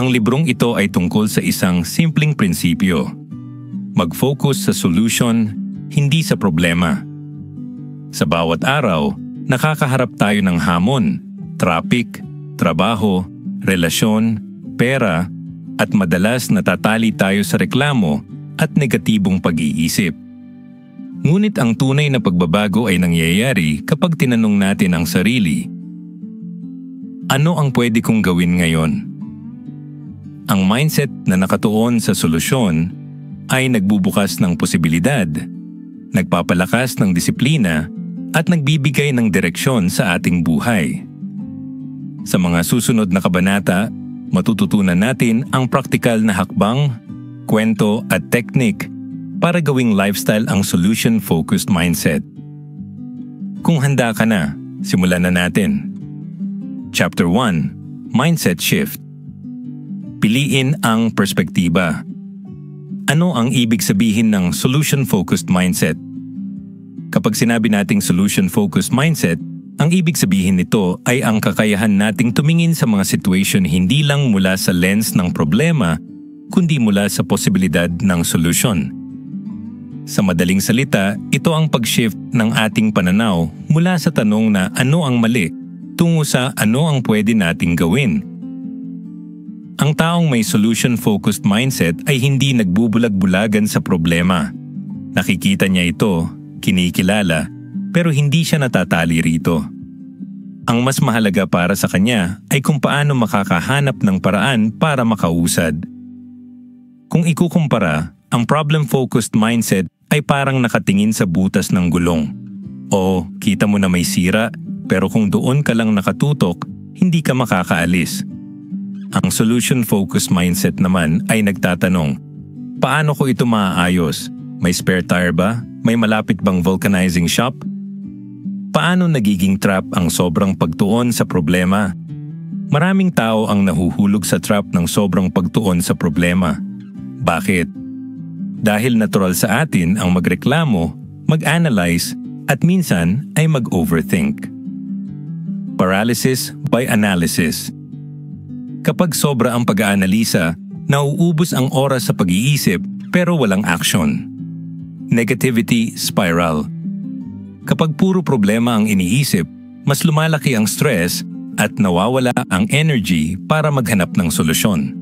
Ang librong ito ay tungkol sa isang simpleng prinsipyo. Mag-focus sa solution, hindi sa problema. Sa bawat araw, nakakaharap tayo ng hamon, traffic, trabaho, relasyon, pera, at madalas natatali tayo sa reklamo at negatibong pag-iisip. Ngunit ang tunay na pagbabago ay nangyayari kapag tinanong natin ang sarili, ano ang pwede kong gawin ngayon? Ang mindset na nakatuon sa solusyon ay nagbubukas ng posibilidad, nagpapalakas ng disiplina at nagbibigay ng direksyon sa ating buhay. Sa mga susunod na kabanata, matututunan natin ang praktikal na hakbang, kwento at teknik para gawing lifestyle ang solution-focused mindset. Kung handa ka na, simulan na natin. Chapter 1: Mindset Shift. Piliin ang perspektiba. Ano ang ibig sabihin ng solution-focused mindset? Kapag sinabi nating solution-focused mindset, ang ibig sabihin nito ay ang kakayahan nating tumingin sa mga situation hindi lang mula sa lens ng problema, kundi mula sa posibilidad ng solusyon. Sa madaling salita, ito ang pag-shift ng ating pananaw mula sa tanong na ano ang mali tungo sa ano ang pwede nating gawin. Ang taong may solution-focused mindset ay hindi nagbubulag-bulagan sa problema. Nakikita niya ito, kinikilala, pero hindi siya natatali rito. Ang mas mahalaga para sa kanya ay kung paano makakahanap ng paraan para makausad. Kung ikukumpara, ang problem-focused mindset ay parang nakatingin sa butas ng gulong. O, kita mo na may sira, pero kung doon ka lang nakatutok, hindi ka makakaalis. Ang solution-focused mindset naman ay nagtatanong, paano ko ito maaayos? May spare tire ba? May malapit bang vulcanizing shop? Paano nagiging trap ang sobrang pagtuon sa problema? Maraming tao ang nahuhulog sa trap ng sobrang pagtuon sa problema. Bakit? Dahil natural sa atin ang magreklamo, mag-analyze, at minsan ay mag-overthink. Paralysis by analysis. Kapag sobra ang pag-aanalisa, nauubos ang oras sa pag-iisip pero walang action. Negativity spiral. Kapag puro problema ang iniisip, mas lumalaki ang stress at nawawala ang energy para maghanap ng solusyon.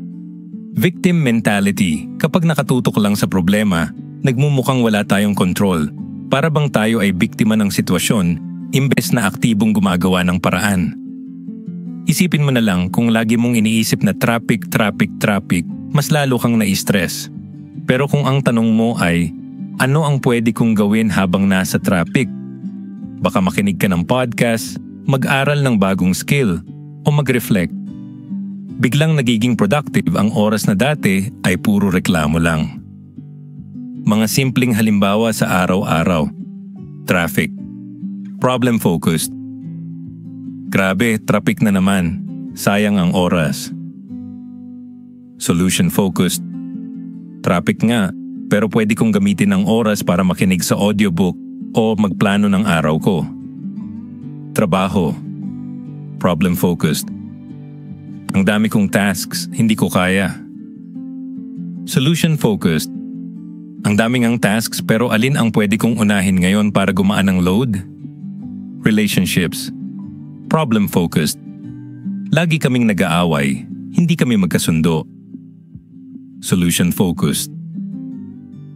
Victim mentality. Kapag nakatutok lang sa problema, nagmumukhang wala tayong control. Para bang tayo ay biktima ng sitwasyon, imbes na aktibong gumagawa ng paraan. Isipin mo na lang kung lagi mong iniisip na traffic, mas lalo kang na-stress. Pero kung ang tanong mo ay, ano ang pwede kong gawin habang nasa traffic? Baka makinig ka ng podcast, mag-aral ng bagong skill, o mag-reflect. Biglang nagiging productive ang oras na dati ay puro reklamo lang. Mga simpleng halimbawa sa araw-araw. Traffic. Problem-focused. Grabe, traffic na naman. Sayang ang oras. Solution-focused. Traffic nga, pero pwede kong gamitin ang oras para makinig sa audiobook o magplano ng araw ko. Trabaho. Problem-focused. Ang dami kong tasks, hindi ko kaya. Solution-focused. Ang daming ang tasks pero alin ang pwede kong unahin ngayon para gumaan ang load? Relationships. Problem-focused. Lagi kaming nag-aaway, hindi kami magkasundo. Solution-focused.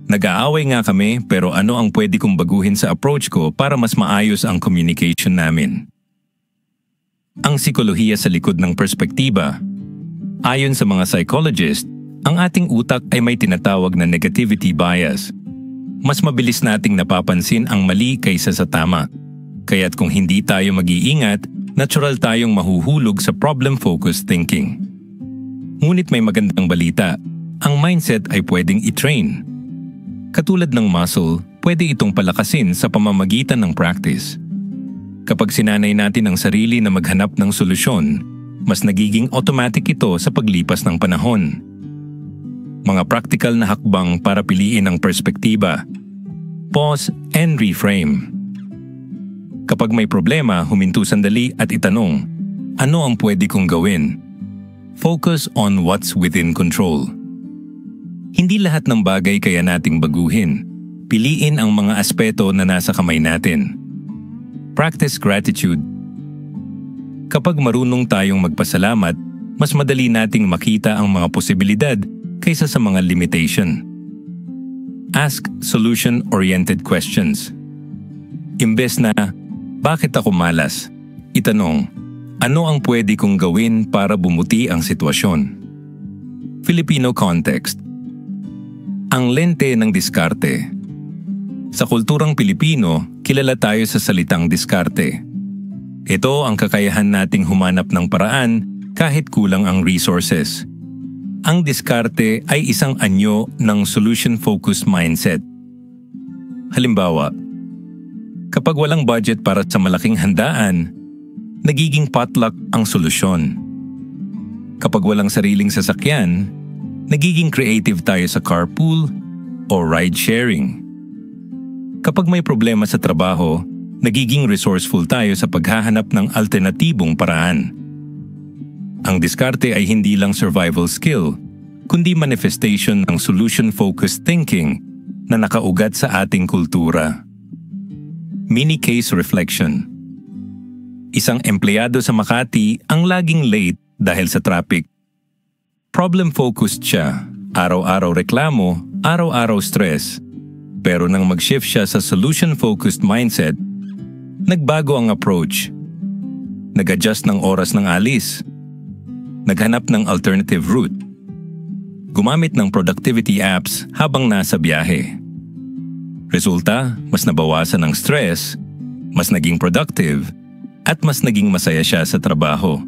Nag-aaway nga kami pero ano ang pwede kong baguhin sa approach ko para mas maayos ang communication namin? Ang sikolohiya sa likod ng perspektiba. Ayon sa mga psychologist, ang ating utak ay may tinatawag na negativity bias. Mas mabilis nating napapansin ang mali kaysa sa tama. Kaya't kung hindi tayo mag-iingat, natural tayong mahuhulog sa problem-focused thinking. Ngunit may magandang balita, ang mindset ay pwedeng i-train. Katulad ng muscle, pwede itong palakasin sa pamamagitan ng practice. Kapag sinanay natin ang sarili na maghanap ng solusyon, mas nagiging automatic ito sa paglipas ng panahon. Mga practical na hakbang para piliin ang perspektiba. Pause and reframe. Kapag may problema, huminto sandali at itanong, ano ang pwede kong gawin? Focus on what's within control. Hindi lahat ng bagay kaya nating baguhin. Piliin ang mga aspeto na nasa kamay natin. Practice gratitude. Kapag marunong tayong magpasalamat, mas madali nating makita ang mga posibilidad kaysa sa mga limitation. Ask solution-oriented questions. Imbes na, bakit ako malas? Itanong, ano ang pwede kong gawin para bumuti ang sitwasyon? Filipino context. Ang lente ng diskarte. Sa kulturang Pilipino, kilala tayo sa salitang diskarte. Ito ang kakayahan nating humanap ng paraan kahit kulang ang resources. Ang diskarte ay isang anyo ng solution-focused mindset. Halimbawa, kapag walang budget para sa malaking handaan, nagiging potluck ang solusyon. Kapag walang sariling sasakyan, nagiging creative tayo sa carpool o ride-sharing. Kapag may problema sa trabaho, nagiging resourceful tayo sa paghahanap ng alternatibong paraan. Ang diskarte ay hindi lang survival skill, kundi manifestation ng solution-focused thinking na nakaugat sa ating kultura. Mini case reflection. Isang empleyado sa Makati ang laging late dahil sa traffic. Problem-focused siya, araw-araw reklamo, araw-araw stress. Pero nang mag-shift siya sa solution-focused mindset, nagbago ang approach. Nag-adjust ng oras ng alis. Naghanap ng alternative route. Gumamit ng productivity apps habang nasa biyahe. Resulta, mas nabawasan ang stress, mas naging productive, at mas naging masaya siya sa trabaho.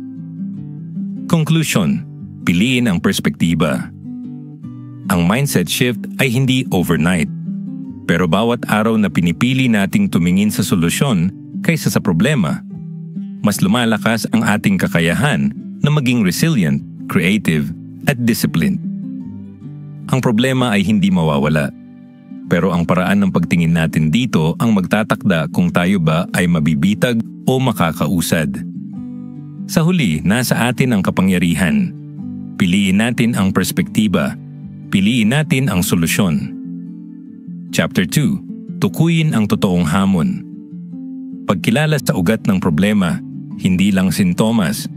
Conclusion, piliin ang perspektiba. Ang mindset shift ay hindi overnight. Pero bawat araw na pinipili nating tumingin sa solusyon kaysa sa problema, mas lumalakas ang ating kakayahan na maging resilient, creative, at disciplined. Ang problema ay hindi mawawala. Pero ang paraan ng pagtingin natin dito ang magtatakda kung tayo ba ay mabibitag o makakausad. Sa huli, nasa atin ang kapangyarihan. Piliin natin ang perspektiba. Piliin natin ang solusyon. Chapter 2. Tukuyin ang totoong hamon. Pagkilala sa ugat ng problema, hindi lang sintomas.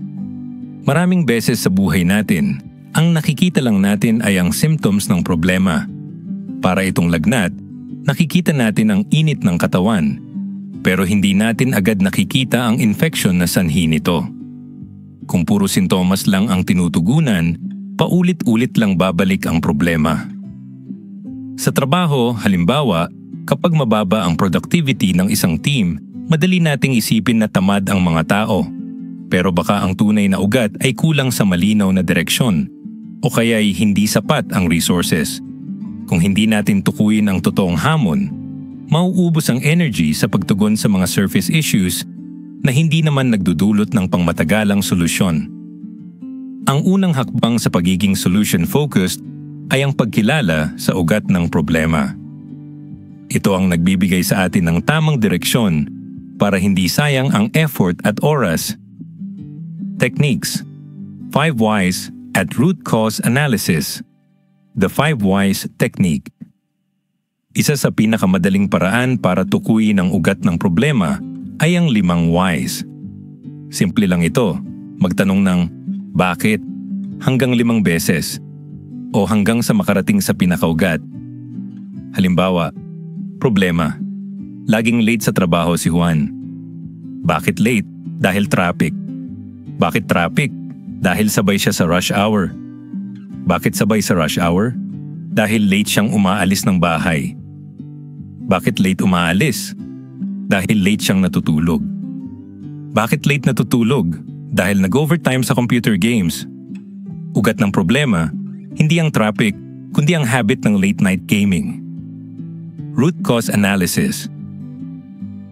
Maraming beses sa buhay natin, ang nakikita lang natin ay ang symptoms ng problema. Para itong lagnat, nakikita natin ang init ng katawan, pero hindi natin agad nakikita ang infection na sanhi nito. Kung puro sintomas lang ang tinutugunan, paulit-ulit lang babalik ang problema. Sa trabaho, halimbawa, kapag mababa ang productivity ng isang team, madali nating isipin na tamad ang mga tao. Pero baka ang tunay na ugat ay kulang sa malinaw na direksyon o kaya'y hindi sapat ang resources. Kung hindi natin tukuyin ang totoong hamon, mauubos ang energy sa pagtugon sa mga surface issues na hindi naman nagdudulot ng pangmatagalang solusyon. Ang unang hakbang sa pagiging solution-focused ay ang pagkilala sa ugat ng problema. Ito ang nagbibigay sa atin ng tamang direksyon para hindi sayang ang effort at oras. Techniques. 5 Whys at Root Cause Analysis. The 5 Whys Technique. Isa sa pinakamadaling paraan para tukuyin ang ugat ng problema ay ang 5 whys. Simple lang ito, magtanong ng bakit hanggang 5 beses o hanggang sa makarating sa pinakaugat. Halimbawa, problema. Laging late sa trabaho si Juan. Bakit late? Dahil traffic. Bakit traffic? Dahil sabay siya sa rush hour. Bakit sabay sa rush hour? Dahil late siyang umaalis ng bahay. Bakit late umaalis? Dahil late siyang natutulog. Bakit late natutulog? Dahil nag-overtime sa computer games. Ugat ng problema, hindi ang traffic, kundi ang habit ng late night gaming. Root cause analysis.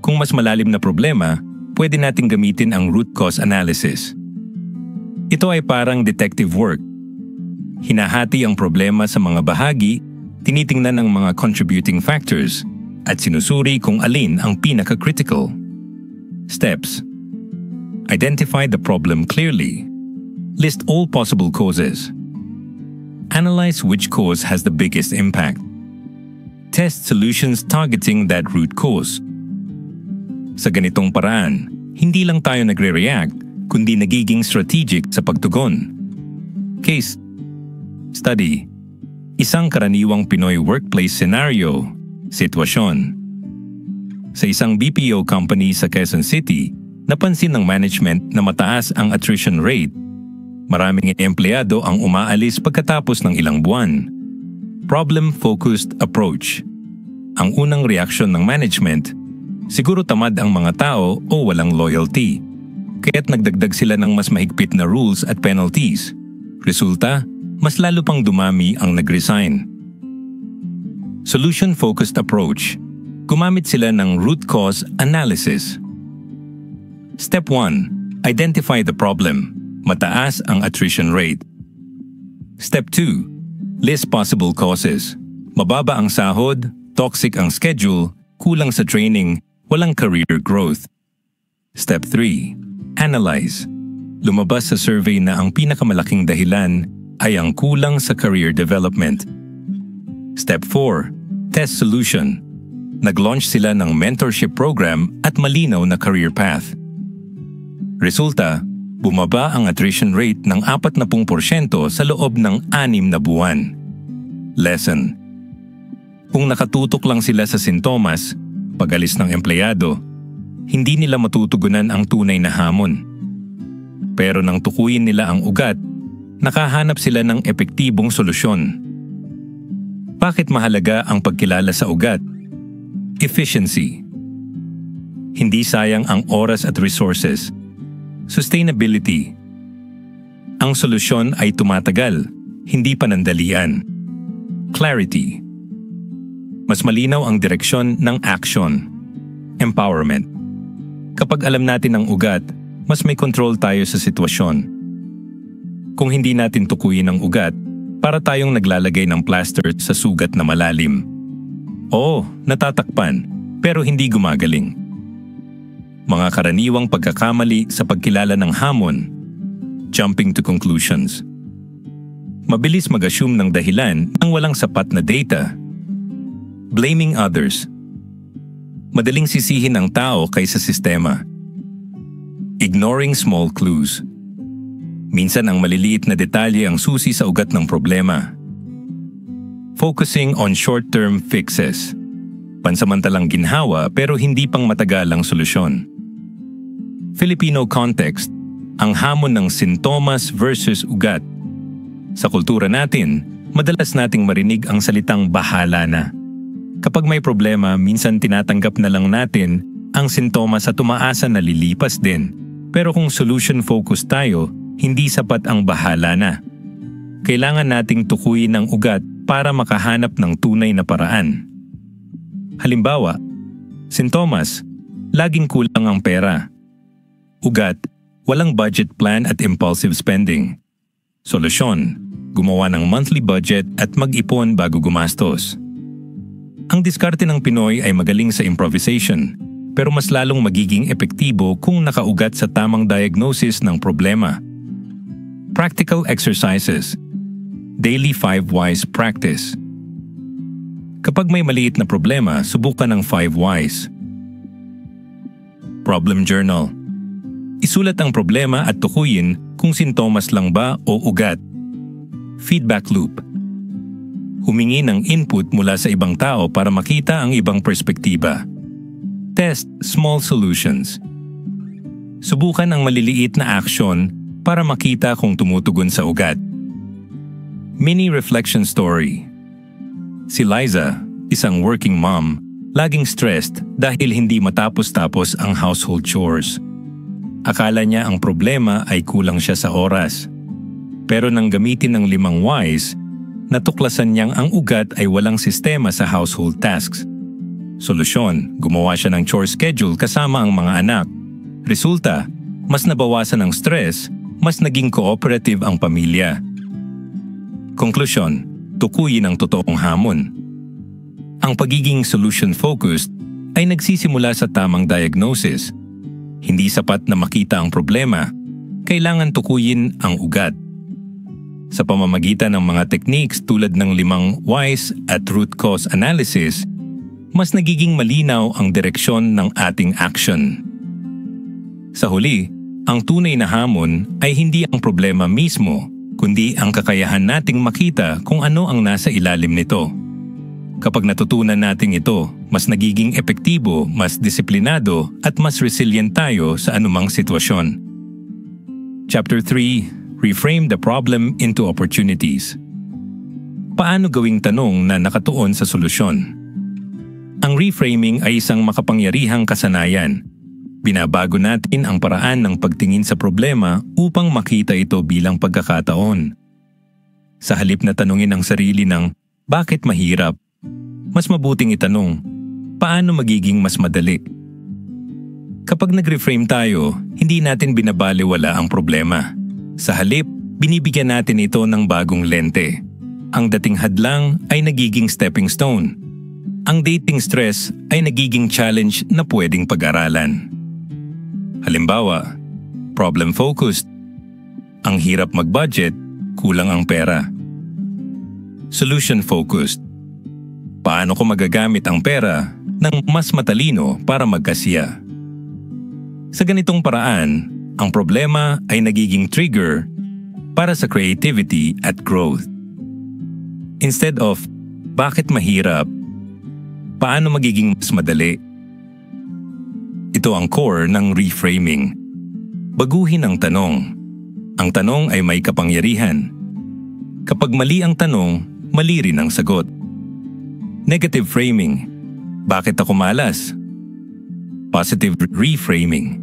Kung mas malalim na problema, pwede nating gamitin ang root cause analysis. Ito ay parang detective work. Hinahati ang problema sa mga bahagi, tinitingnan ang mga contributing factors, at sinusuri kung alin ang pinaka-critical. Steps. Identify the problem clearly. List all possible causes. Analyze which cause has the biggest impact. Test solutions targeting that root cause. Sa ganitong paraan, hindi lang tayo nagre-react, kundi nagiging strategic sa pagtugon. Case study. Isang karaniwang Pinoy workplace scenario, sitwasyon. Sa isang BPO company sa Quezon City, napansin ng management na mataas ang attrition rate. Maraming empleyado ang umaalis pagkatapos ng ilang buwan. Problem-focused approach. Ang unang reaksyon ng management, siguro tamad ang mga tao o walang loyalty. Kaya't nagdagdag sila ng mas mahigpit na rules at penalties. Resulta, mas lalo pang dumami ang nag-resign. Solution-focused approach. Gumamit sila ng root cause analysis. Step 1. Identify the problem. Mataas ang attrition rate. Step 2. List possible causes. Mababa ang sahod, toxic ang schedule, kulang sa training, walang career growth. Step 3. Analyze. Lumabas sa survey na ang pinakamalaking dahilan ay ang kulang sa career development. Step 4. Test solution. Nag-launch sila ng mentorship program at malinaw na career path. Resulta, bumaba ang attrition rate ng 40% sa loob ng 6 na buwan. Lesson. Kung nakatutok lang sila sa sintomas, pag-alis ng empleyado, hindi nila matutugunan ang tunay na hamon. Pero nang tukuyin nila ang ugat, nakahanap sila ng epektibong solusyon. Bakit mahalaga ang pagkilala sa ugat? Efficiency. Hindi sayang ang oras at resources. Sustainability. Ang solusyon ay tumatagal, hindi panandalian. Clarity. Mas malinaw ang direksyon ng action. Empowerment. Kapag alam natin ang ugat, mas may control tayo sa sitwasyon. Kung hindi natin tukuyin ang ugat, para tayong naglalagay ng plaster sa sugat na malalim. Oo, natatakpan, pero hindi gumagaling. Mga karaniwang pagkakamali sa pagkilala ng hamon. Jumping to conclusions. Mabilis mag-assume ng dahilan nang walang sapat na data. Blaming others. Madaling sisihin ang tao kaysa sistema. Ignoring small clues. Minsan ang maliliit na detalye ang susi sa ugat ng problema. Focusing on short-term fixes. Pansamantalang ginhawa pero hindi pang matagalang solusyon. Filipino context, ang hamon ng sintomas versus ugat. Sa kultura natin, madalas nating marinig ang salitang bahala na. Kapag may problema, minsan tinatanggap na lang natin ang sintomas at umaasa na lilipas din. Pero kung solution-focused tayo, hindi sapat ang bahala na. Kailangan nating tukuyin ang ugat para makahanap ng tunay na paraan. Halimbawa, sintomas, laging kulang ang pera. Ugat, walang budget plan at impulsive spending. Solusyon, gumawa ng monthly budget at mag-ipon bago gumastos. Ang diskarte ng Pinoy ay magaling sa improvisation, pero mas lalong magiging epektibo kung nakaugat sa tamang diagnosis ng problema. Practical exercises. Daily 5 Whys practice. Kapag may maliit na problema, subukan ang 5 Whys. Problem journal. Isulat ang problema at tukuyin kung sintomas lang ba o ugat. Feedback loop. Humingi ng input mula sa ibang tao para makita ang ibang perspektiba. Test small solutions. Subukan ang maliliit na aksyon para makita kung tumutugon sa ugat. Mini reflection story. Si Liza, isang working mom, laging stressed dahil hindi matapos-tapos ang household chores. Akala niya ang problema ay kulang siya sa oras. Pero nang gamitin ng 5 Whys, natuklasan niyang ang ugat ay walang sistema sa household tasks. Solusyon, gumawa siya ng chore schedule kasama ang mga anak. Resulta, mas nabawasan ang stress, mas naging cooperative ang pamilya. Konklusyon, tukuyin ang totoong hamon. Ang pagiging solution-focused ay nagsisimula sa tamang diagnosis. Hindi sapat na makita ang problema. kailangan tukuyin ang ugat. Sa pamamagitan ng mga techniques tulad ng 5 whys at root cause analysis, mas nagiging malinaw ang direksyon ng ating action. Sa huli, ang tunay na hamon ay hindi ang problema mismo, kundi ang kakayahan nating makita kung ano ang nasa ilalim nito. Kapag natutunan natin ito, mas nagiging epektibo, mas disiplinado at mas resilient tayo sa anumang sitwasyon. Chapter 3: Reframe the problem into opportunities. Paano gawing tanong na nakatuon sa solusyon? Ang reframing ay isang makapangyarihang kasanayan. Binabago natin ang paraan ng pagtingin sa problema upang makita ito bilang pagkakataon. Sa halip na tanungin ang sarili ng, bakit mahirap? Mas mabuting itanong, paano magiging mas madali? Kapag nag-reframe tayo, hindi natin binabaliwala ang problema. Sa halip, binibigyan natin ito ng bagong lente. Ang dating hadlang ay nagiging stepping stone. Ang dating stress ay nagiging challenge na pwedeng pag-aralan. Halimbawa, problem-focused. Ang hirap mag-budget, kulang ang pera. Solution-focused. Paano ko magagamit ang pera ng mas matalino para magkasiya? Sa ganitong paraan, ang problema ay nagiging trigger para sa creativity at growth. Instead of, bakit mahirap? Paano magiging mas madali? Ito ang core ng reframing. Baguhin ang tanong. Ang tanong ay may kapangyarihan. Kapag mali ang tanong, mali rin ang sagot. Negative framing. Bakit ako malas? Positive reframing.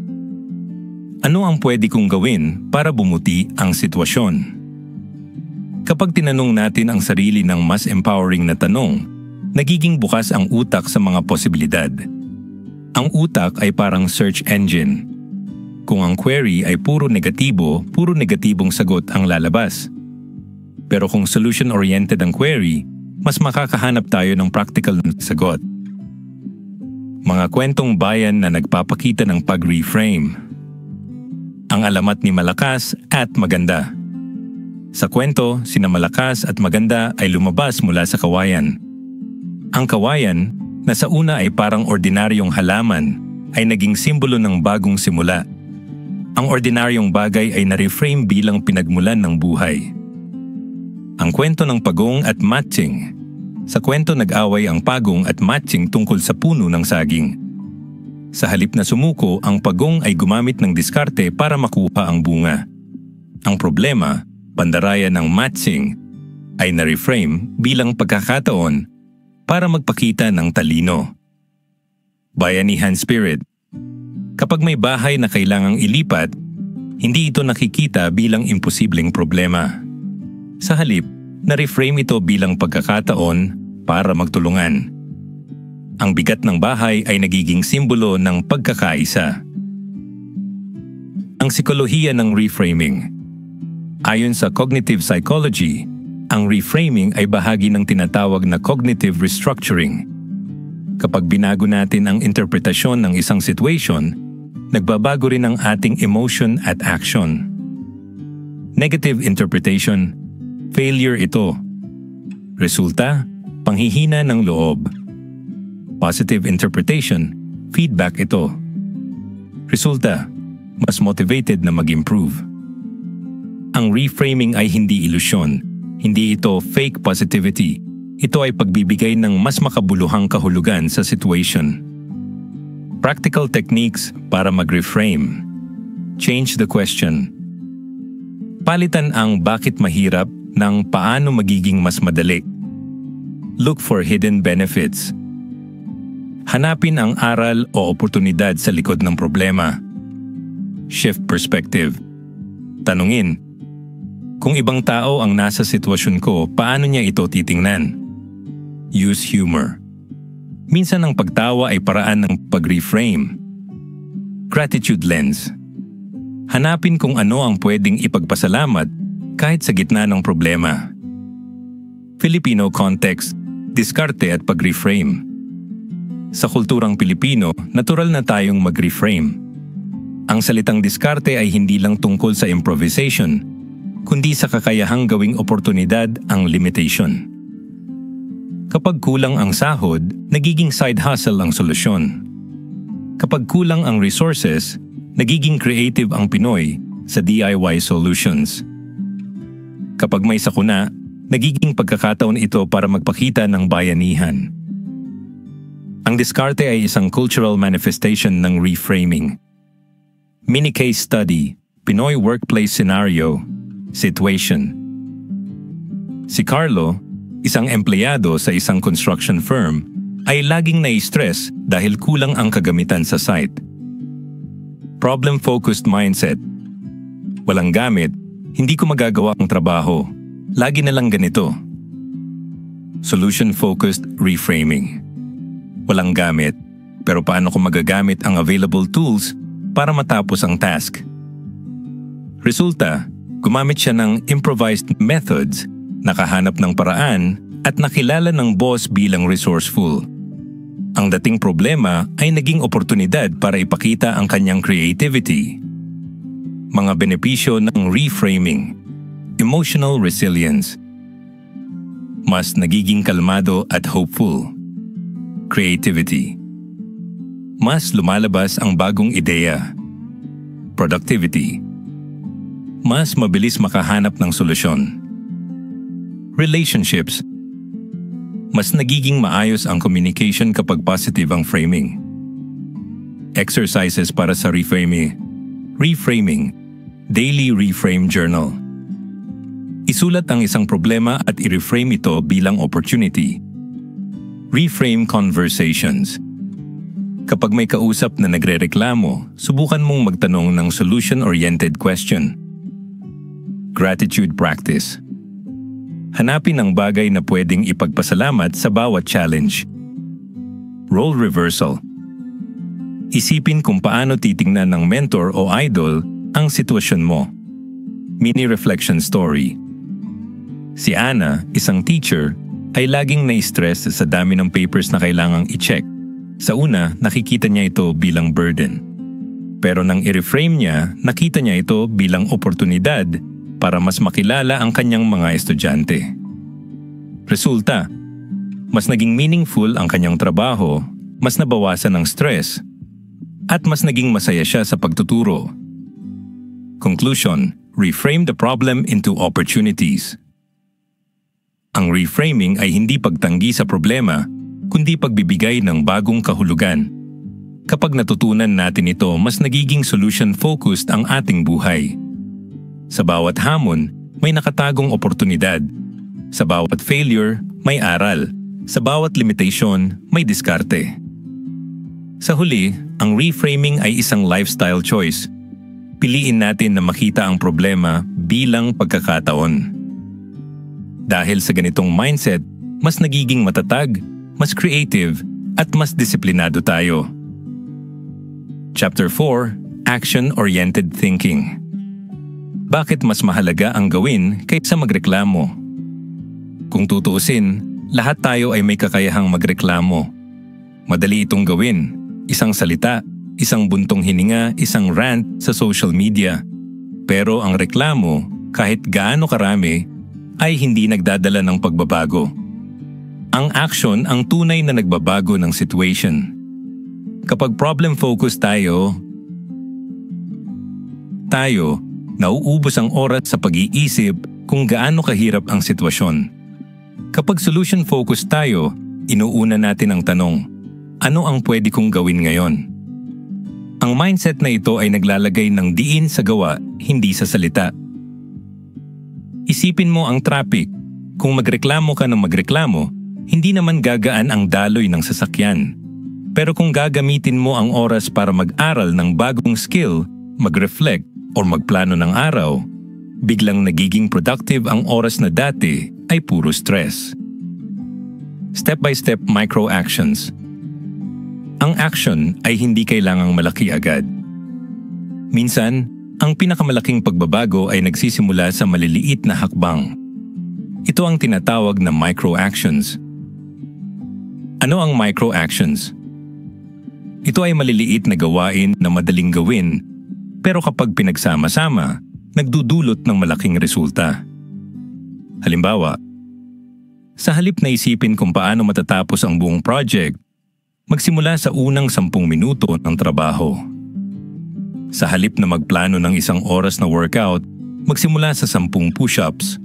Ano ang pwede kong gawin para bumuti ang sitwasyon? Kapag tinanong natin ang sarili ng mas empowering na tanong, nagiging bukas ang utak sa mga posibilidad. Ang utak ay parang search engine. Kung ang query ay puro negatibong sagot ang lalabas. Pero kung solution-oriented ang query, mas makakahanap tayo ng practical na sagot. Mga kwentong bayan na nagpapakita ng pag-reframe. Ang alamat ni Malakas at Maganda. Sa kwento, sina Malakas at Maganda ay lumabas mula sa kawayan. Ang kawayan, na sa una ay parang ordinaryong halaman, ay naging simbolo ng bagong simula. Ang ordinaryong bagay ay na-reframe bilang pinagmulan ng buhay. Ang kwento ng pagong at matching. Sa kwento nag-away ang pagong at matching tungkol sa puno ng saging. Sa halip na sumuko, ang pagong ay gumamit ng diskarte para makuha ang bunga. Ang problema, pandarayan ng matching, ay na-reframe bilang pagkakataon para magpakita ng talino. Bayanihan spirit. Kapag may bahay na kailangang ilipat, hindi ito nakikita bilang imposibleng problema. Sa halip, na-reframe ito bilang pagkakataon para magtulungan. Ang bigat ng bahay ay nagiging simbolo ng pagkakaisa. Ang sikolohiya ng reframing. Ayon sa cognitive psychology, ang reframing ay bahagi ng tinatawag na cognitive restructuring. Kapag binago natin ang interpretasyon ng isang situation, nagbabago rin ang ating emotion at action. Negative interpretation, failure ito. Resulta, panghihina ng loob. Positive interpretation, feedback ito. Resulta, mas motivated na mag-improve. Ang reframing ay hindi ilusyon. Hindi ito fake positivity. Ito ay pagbibigay ng mas makabuluhang kahulugan sa situation. Practical techniques para mag-reframe. Change the question. Palitan ang bakit mahirap ng paano magiging mas madali. Look for hidden benefits. Hanapin ang aral o oportunidad sa likod ng problema. Shift perspective. Tanungin, kung ibang tao ang nasa sitwasyon ko, paano niya ito titingnan? Use humor. Minsan ang pagtawa ay paraan ng pag-reframe. Gratitude lens. Hanapin kung ano ang pwedeng ipagpasalamat kahit sa gitna ng problema. Filipino context, diskarte at pag-reframe. Sa kulturang Pilipino, natural na tayong mag-reframe. Ang salitang diskarte ay hindi lang tungkol sa improvisation, kundi sa kakayahang gawing oportunidad ang limitation. Kapag kulang ang sahod, nagiging side hustle ang solusyon. Kapag kulang ang resources, nagiging creative ang Pinoy sa DIY solutions. Kapag may sakuna, nagiging pagkakataon ito para magpakita ng bayanihan. Ang diskarte ay isang cultural manifestation ng reframing. Mini case study, Pinoy workplace scenario, situation. Si Carlo, isang empleyado sa isang construction firm, ay laging nai-stress dahil kulang ang kagamitan sa site. Problem-focused mindset. Walang gamit, hindi ko magagawa ang trabaho. Lagi na lang ganito. Solution-focused reframing. Walang gamit, pero paano ko magagamit ang available tools para matapos ang task? Resulta, gumamit siya ng improvised methods, nakahanap ng paraan at nakilala ng boss bilang resourceful. Ang dating problema ay naging oportunidad para ipakita ang kanyang creativity. Mga benepisyo ng reframing. Emotional resilience. Mas nagiging kalmado at hopeful. Creativity. Mas lumalabas ang bagong ideya. Productivity. Mas mabilis makahanap ng solusyon. Relationships. Mas nagiging maayos ang communication kapag positive ang framing. Exercises para sa reframing. Reframing. Daily Reframe Journal. Isulat ang isang problema at i-reframe ito bilang opportunity. Reframe conversations. Kapag may kausap na nagrereklamo, subukan mong magtanong ng solution-oriented question. Gratitude practice. Hanapin ang bagay na pwedeng ipagpasalamat sa bawat challenge. Role reversal. Isipin kung paano titingnan ng mentor o idol ang sitwasyon mo. Mini reflection story. Si Ana, isang teacher, ay laging na-stress sa dami ng papers na kailangang i-check. Sa una, nakikita niya ito bilang burden. Pero nang i-reframe niya, nakita niya ito bilang oportunidad para mas makilala ang kanyang mga estudyante. Resulta, mas naging meaningful ang kanyang trabaho, mas nabawasan ang stress, at mas naging masaya siya sa pagtuturo. Conclusion, reframe the problem into opportunities. Ang reframing ay hindi pagtanggi sa problema, kundi pagbibigay ng bagong kahulugan. Kapag natutunan natin ito, mas nagiging solution-focused ang ating buhay. Sa bawat hamon, may nakatagong oportunidad. Sa bawat failure, may aral. Sa bawat limitation, may diskarte. Sa huli, ang reframing ay isang lifestyle choice. Piliin natin na makita ang problema bilang pagkakataon. Dahil sa ganitong mindset, mas nagiging matatag, mas creative, at mas disiplinado tayo. Chapter 4, Action-Oriented Thinking. Bakit mas mahalaga ang gawin kaysa magreklamo? Kung tutuusin, lahat tayo ay may kakayahang magreklamo. Madali itong gawin. Isang salita, isang buntong hininga, isang rant sa social media. Pero ang reklamo, kahit gaano karami, ay hindi nagdadala ng pagbabago. Ang action ang tunay na nagbabago ng situation. Kapag problem-focused tayo, nauubos ang oras sa pag-iisip kung gaano kahirap ang sitwasyon. Kapag solution-focused tayo, inuuna natin ang tanong, ano ang pwede kong gawin ngayon? Ang mindset na ito ay naglalagay ng diin sa gawa, hindi sa salita. Isipin mo ang traffic. Kung magreklamo ka ng magreklamo, hindi naman gagaan ang daloy ng sasakyan. Pero kung gagamitin mo ang oras para mag-aral ng bagong skill, mag-reflect, o magplano ng araw, biglang nagiging productive ang oras na dati ay puro stress. Step-by-step micro-actions. Ang action ay hindi kailangang malaki agad. Minsan, ang pinakamalaking pagbabago ay nagsisimula sa maliliit na hakbang. Ito ang tinatawag na micro-actions. Ano ang micro-actions? Ito ay maliliit na gawain na madaling gawin Pero kapag pinagsama-sama, nagdudulot ng malaking resulta. Halimbawa, sa halip na isipin kung paano matatapos ang buong project, magsimula sa unang 10 minuto ng trabaho. Sa halip na magplano ng 1 oras na workout, magsimula sa 10 push-ups.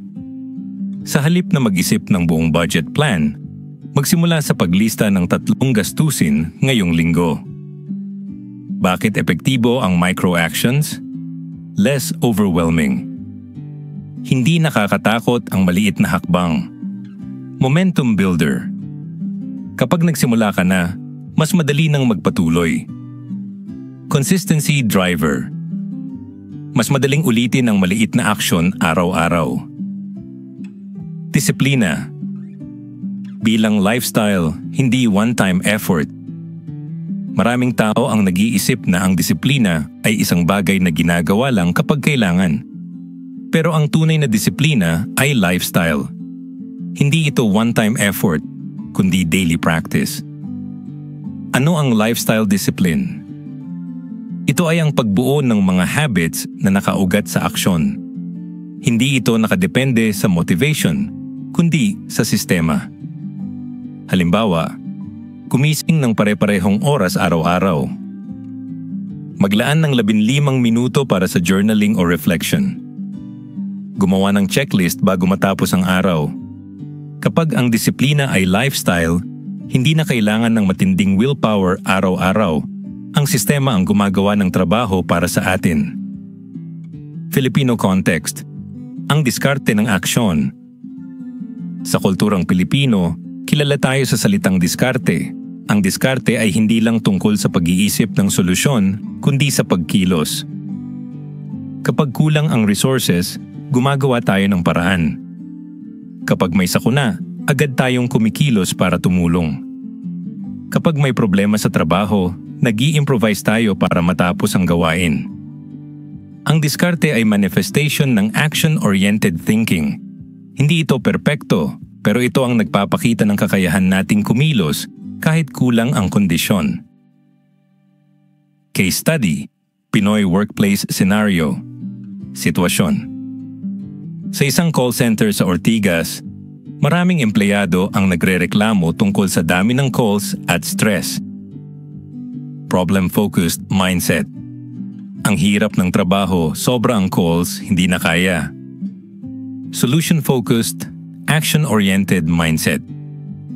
Sa halip na mag-isip ng buong budget plan, magsimula sa paglista ng 3 gastusin ngayong linggo. Bakit epektibo ang micro-actions? Less overwhelming. Hindi nakakatakot ang maliit na hakbang. Momentum builder. Kapag nagsimula ka na, mas madali nang magpatuloy. Consistency driver. Mas madaling ulitin ang maliit na aksyon araw-araw. Disiplina. Bilang lifestyle, hindi one-time effort. Maraming tao ang nag-iisip na ang disiplina ay isang bagay na ginagawa lang kapag kailangan. Pero ang tunay na disiplina ay lifestyle. Hindi ito one-time effort, kundi daily practice. Ano ang lifestyle discipline? Ito ay ang pagbuo ng mga habits na nakaugat sa aksyon. Hindi ito nakadepende sa motivation, kundi sa sistema. Halimbawa, gumising ng pare-parehong oras araw-araw. Maglaan ng 15 minuto para sa journaling o reflection. Gumawa ng checklist bago matapos ang araw. Kapag ang disiplina ay lifestyle, hindi na kailangan ng matinding willpower araw-araw. Ang sistema ang gumagawa ng trabaho para sa atin. Filipino context. Ang diskarte ng aksyon. Sa kulturang Pilipino, kilala tayo sa salitang diskarte. Ang diskarte ay hindi lang tungkol sa pag-iisip ng solusyon, kundi sa pagkilos. Kapag kulang ang resources, gumagawa tayo ng paraan. Kapag may sakuna, agad tayong kumikilos para tumulong. Kapag may problema sa trabaho, nag-i-improvise tayo para matapos ang gawain. Ang diskarte ay manifestation ng action-oriented thinking. Hindi ito perpekto, pero ito ang nagpapakita ng kakayahan nating kumilos kahit kulang ang kondisyon. Case study, Pinoy workplace scenario. Sitwasyon. Sa isang call center sa Ortigas, maraming empleyado ang nagrereklamo tungkol sa dami ng calls at stress. Problem-focused mindset. Ang hirap ng trabaho, sobra ang calls, hindi na kaya. Solution-focused, action-oriented mindset.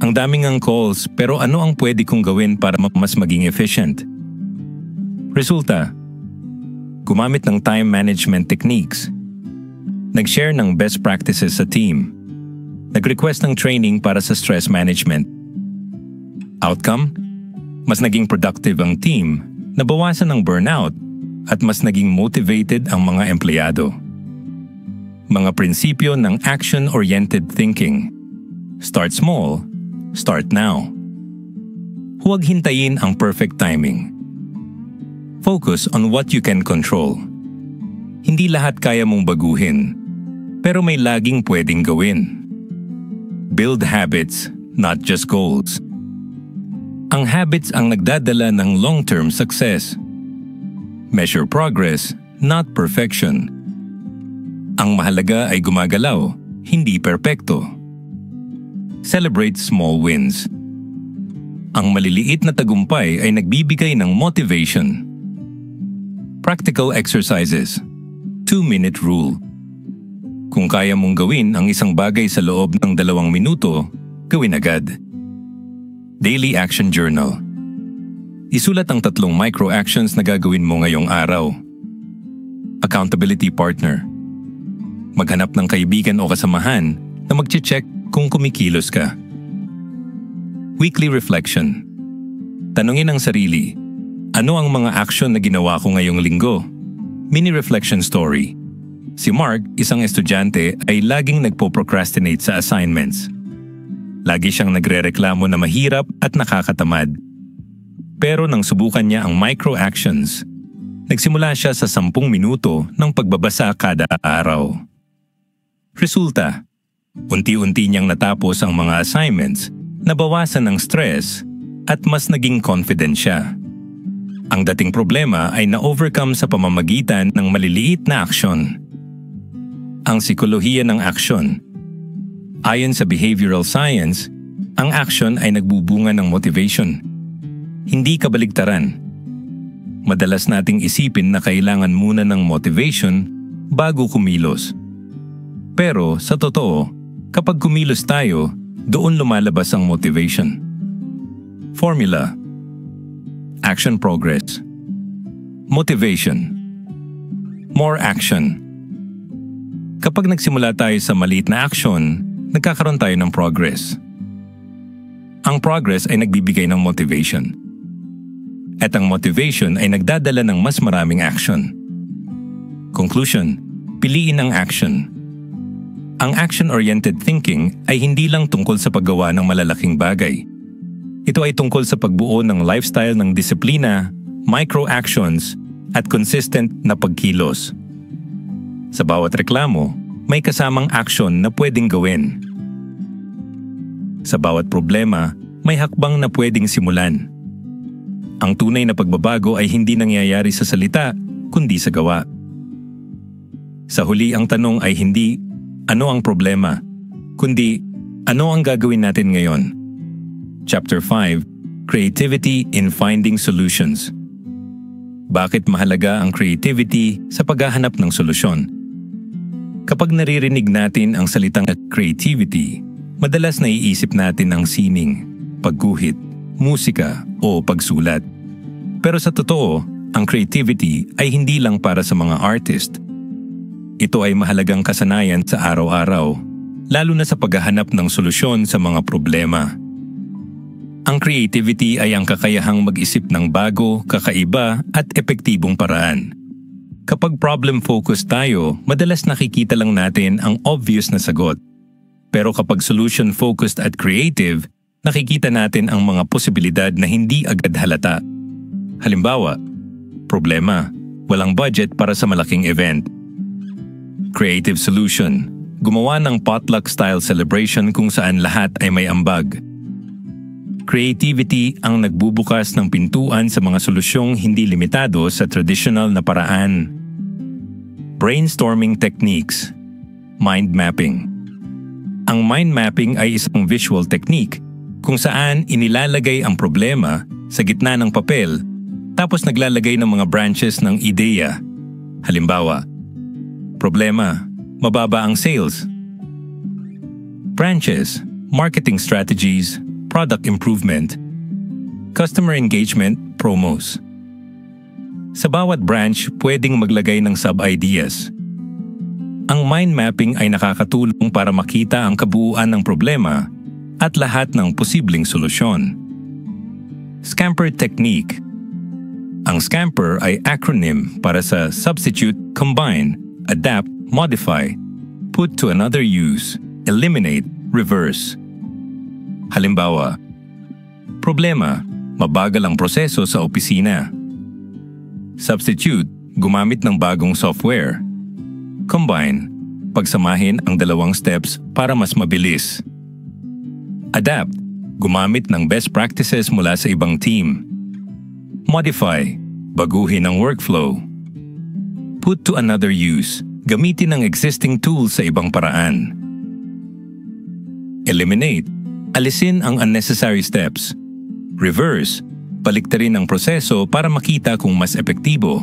Ang daming ang calls, pero ano ang pwede kong gawin para mas maging efficient? Resulta, gumamit ng time management techniques. Nag-share ng best practices sa team. Nag-request ng training para sa stress management. Outcome? Mas naging productive ang team, nabawasan ang burnout, at mas naging motivated ang mga empleyado. Mga prinsipyo ng action-oriented thinking. Start small, start now. Huwag hintayin ang perfect timing. Focus on what you can control. Hindi lahat kaya mong baguhin, pero may laging pwedeng gawin. Build habits, not just goals. Ang habits ang nagdadala ng long-term success. Measure progress, not perfection. Ang mahalaga ay gumagalaw, hindi perpekto. Celebrate small wins. Ang maliliit na tagumpay ay nagbibigay ng motivation. Practical exercises. 2-minute rule. Kung kaya mong gawin ang isang bagay sa loob ng 2 minuto, gawin agad. Daily Action Journal. Isulat ang 3 micro-actions na gagawin mo ngayong araw. Accountability partner. Maghanap ng kaibigan o kasamahan na magche-check kung kumikilos ka. Weekly reflection. Tanungin ang sarili, ano ang mga aksyon na ginawa ko ngayong linggo? Mini reflection story. Si Mark, isang estudyante, ay laging nagpo-procrastinate sa assignments. Lagi siyang nagrereklamo na mahirap at nakakatamad. Pero nang subukan niya ang micro-actions, nagsimula siya sa 10 minuto ng pagbabasa kada araw. Resulta, unti-unti niyang natapos ang mga assignments, nabawasan ng stress, at mas naging confident siya. Ang dating problema ay na-overcome sa pamamagitan ng maliliit na aksyon. Ang sikolohiya ng aksyon. Ayon sa behavioral science, ang aksyon ay nagbubunga ng motivation, hindi kabaligtaran. Madalas nating isipin na kailangan muna ng motivation bago kumilos. Pero sa totoo, kapag kumilos tayo, doon lumalabas ang motivation. Formula. Action progress. Motivation. More action. Kapag nagsimula tayo sa maliit na action, nagkakaroon tayo ng progress. Ang progress ay nagbibigay ng motivation. At ang motivation ay nagdadala ng mas maraming action. Conclusion, piliin ang action. Ang action-oriented thinking ay hindi lang tungkol sa paggawa ng malalaking bagay. Ito ay tungkol sa pagbuo ng lifestyle ng disiplina, micro-actions, at consistent na pagkilos. Sa bawat reklamo, may kasamang action na pwedeng gawin. Sa bawat problema, may hakbang na pwedeng simulan. Ang tunay na pagbabago ay hindi nangyayari sa salita, kundi sa gawa. Sa huli, ang tanong ay hindi, ano ang problema? Kundi, ano ang gagawin natin ngayon? Chapter 5, Creativity in Finding Solutions. Bakit mahalaga ang creativity sa paghahanap ng solusyon? Kapag naririnig natin ang salitang creativity, madalas naiisip natin ang sining, pagguhit, musika o pagsulat. Pero sa totoo, ang creativity ay hindi lang para sa mga artist. Ito ay mahalagang kasanayan sa araw-araw, lalo na sa paghahanap ng solusyon sa mga problema. Ang creativity ay ang kakayahang mag-isip ng bago, kakaiba at epektibong paraan. Kapag problem-focused tayo, madalas nakikita lang natin ang obvious na sagot. Pero kapag solution-focused at creative, nakikita natin ang mga posibilidad na hindi agad halata. Halimbawa, problema, walang budget para sa malaking event. Creative solution, gumawa ng potluck-style celebration kung saan lahat ay may ambag. Creativity ang nagbubukas ng pintuan sa mga solusyong hindi limitado sa traditional na paraan. Brainstorming techniques. Mind mapping. Ang mind mapping ay isang visual technique kung saan inilalagay ang problema sa gitna ng papel tapos naglalagay ng mga branches ng ideya. Halimbawa, problema, mababa ang sales. Branches, marketing strategies, product improvement, customer engagement, promos. Sa bawat branch, pwedeng maglagay ng sub-ideas. Ang mind mapping ay nakakatulong para makita ang kabuuan ng problema at lahat ng posibleng solusyon. Scamper technique. Ang scamper ay acronym para sa substitute, combine, adapt, modify, put to another use, eliminate, reverse. Halimbawa, problema, mabagal ang proseso sa opisina. Substitute, gumamit ng bagong software. Combine, pagsamahin ang dalawang steps para mas mabilis. Adapt, gumamit ng best practices mula sa ibang team. Modify, baguhin ang workflow. Put to another use, gamitin ang existing tools sa ibang paraan. Eliminate, alisin ang unnecessary steps. Reverse, baliktarin ang proseso para makita kung mas epektibo.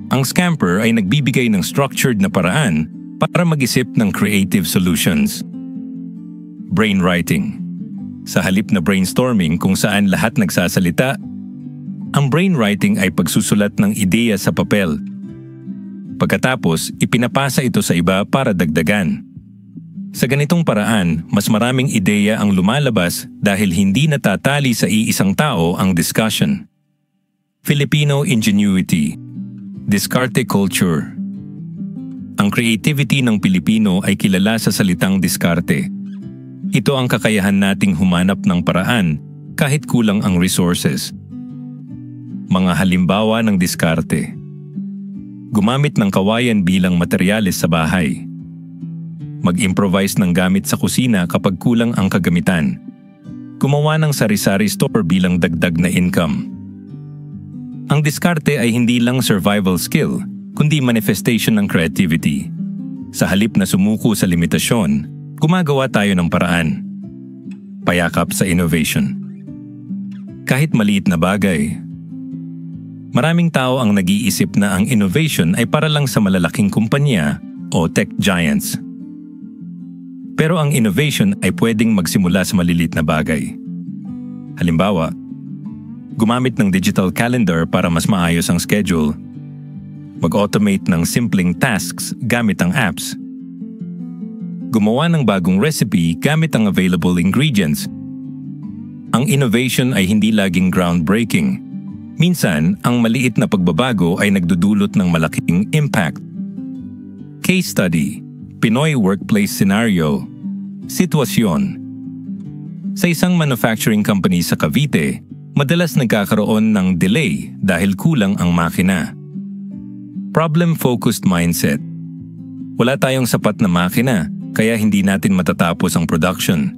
Ang scamper ay nagbibigay ng structured na paraan para mag-isip ng creative solutions. Brainwriting. Sa halip na brainstorming kung saan lahat nagsasalita, ang brainwriting ay pagsusulat ng ideya sa papel. Pagkatapos, ipinapasa ito sa iba para dagdagan. Sa ganitong paraan, mas maraming ideya ang lumalabas dahil hindi natatali sa iisang tao ang discussion. Filipino ingenuity. Diskarte culture. Ang creativity ng Pilipino ay kilala sa salitang diskarte. Ito ang kakayahan nating humanap ng paraan kahit kulang ang resources. Mga halimbawa ng diskarte. Gumamit ng kawayan bilang materyales sa bahay. Mag-improvise ng gamit sa kusina kapag kulang ang kagamitan. Gumawa ng sari-sari store bilang dagdag na income. Ang diskarte ay hindi lang survival skill, kundi manifestation ng creativity. Sa halip na sumuko sa limitasyon, gumagawa tayo ng paraan. Payakap sa innovation. Kahit maliit na bagay. Maraming tao ang nag-iisip na ang innovation ay para lang sa malalaking kumpanya o tech giants. Pero ang innovation ay pwedeng magsimula sa maliliit na bagay. Halimbawa, gumamit ng digital calendar para mas maayos ang schedule. Mag-automate ng simpleng tasks gamit ang apps. Gumawa ng bagong recipe gamit ang available ingredients. Ang innovation ay hindi laging groundbreaking. Minsan, ang maliit na pagbabago ay nagdudulot ng malaking impact. Case study, Pinoy workplace scenario, sitwasyon. Sa isang manufacturing company sa Cavite, madalas nagkakaroon ng delay dahil kulang ang makina. Problem-focused mindset. Wala tayong sapat na makina, kaya hindi natin matatapos ang production.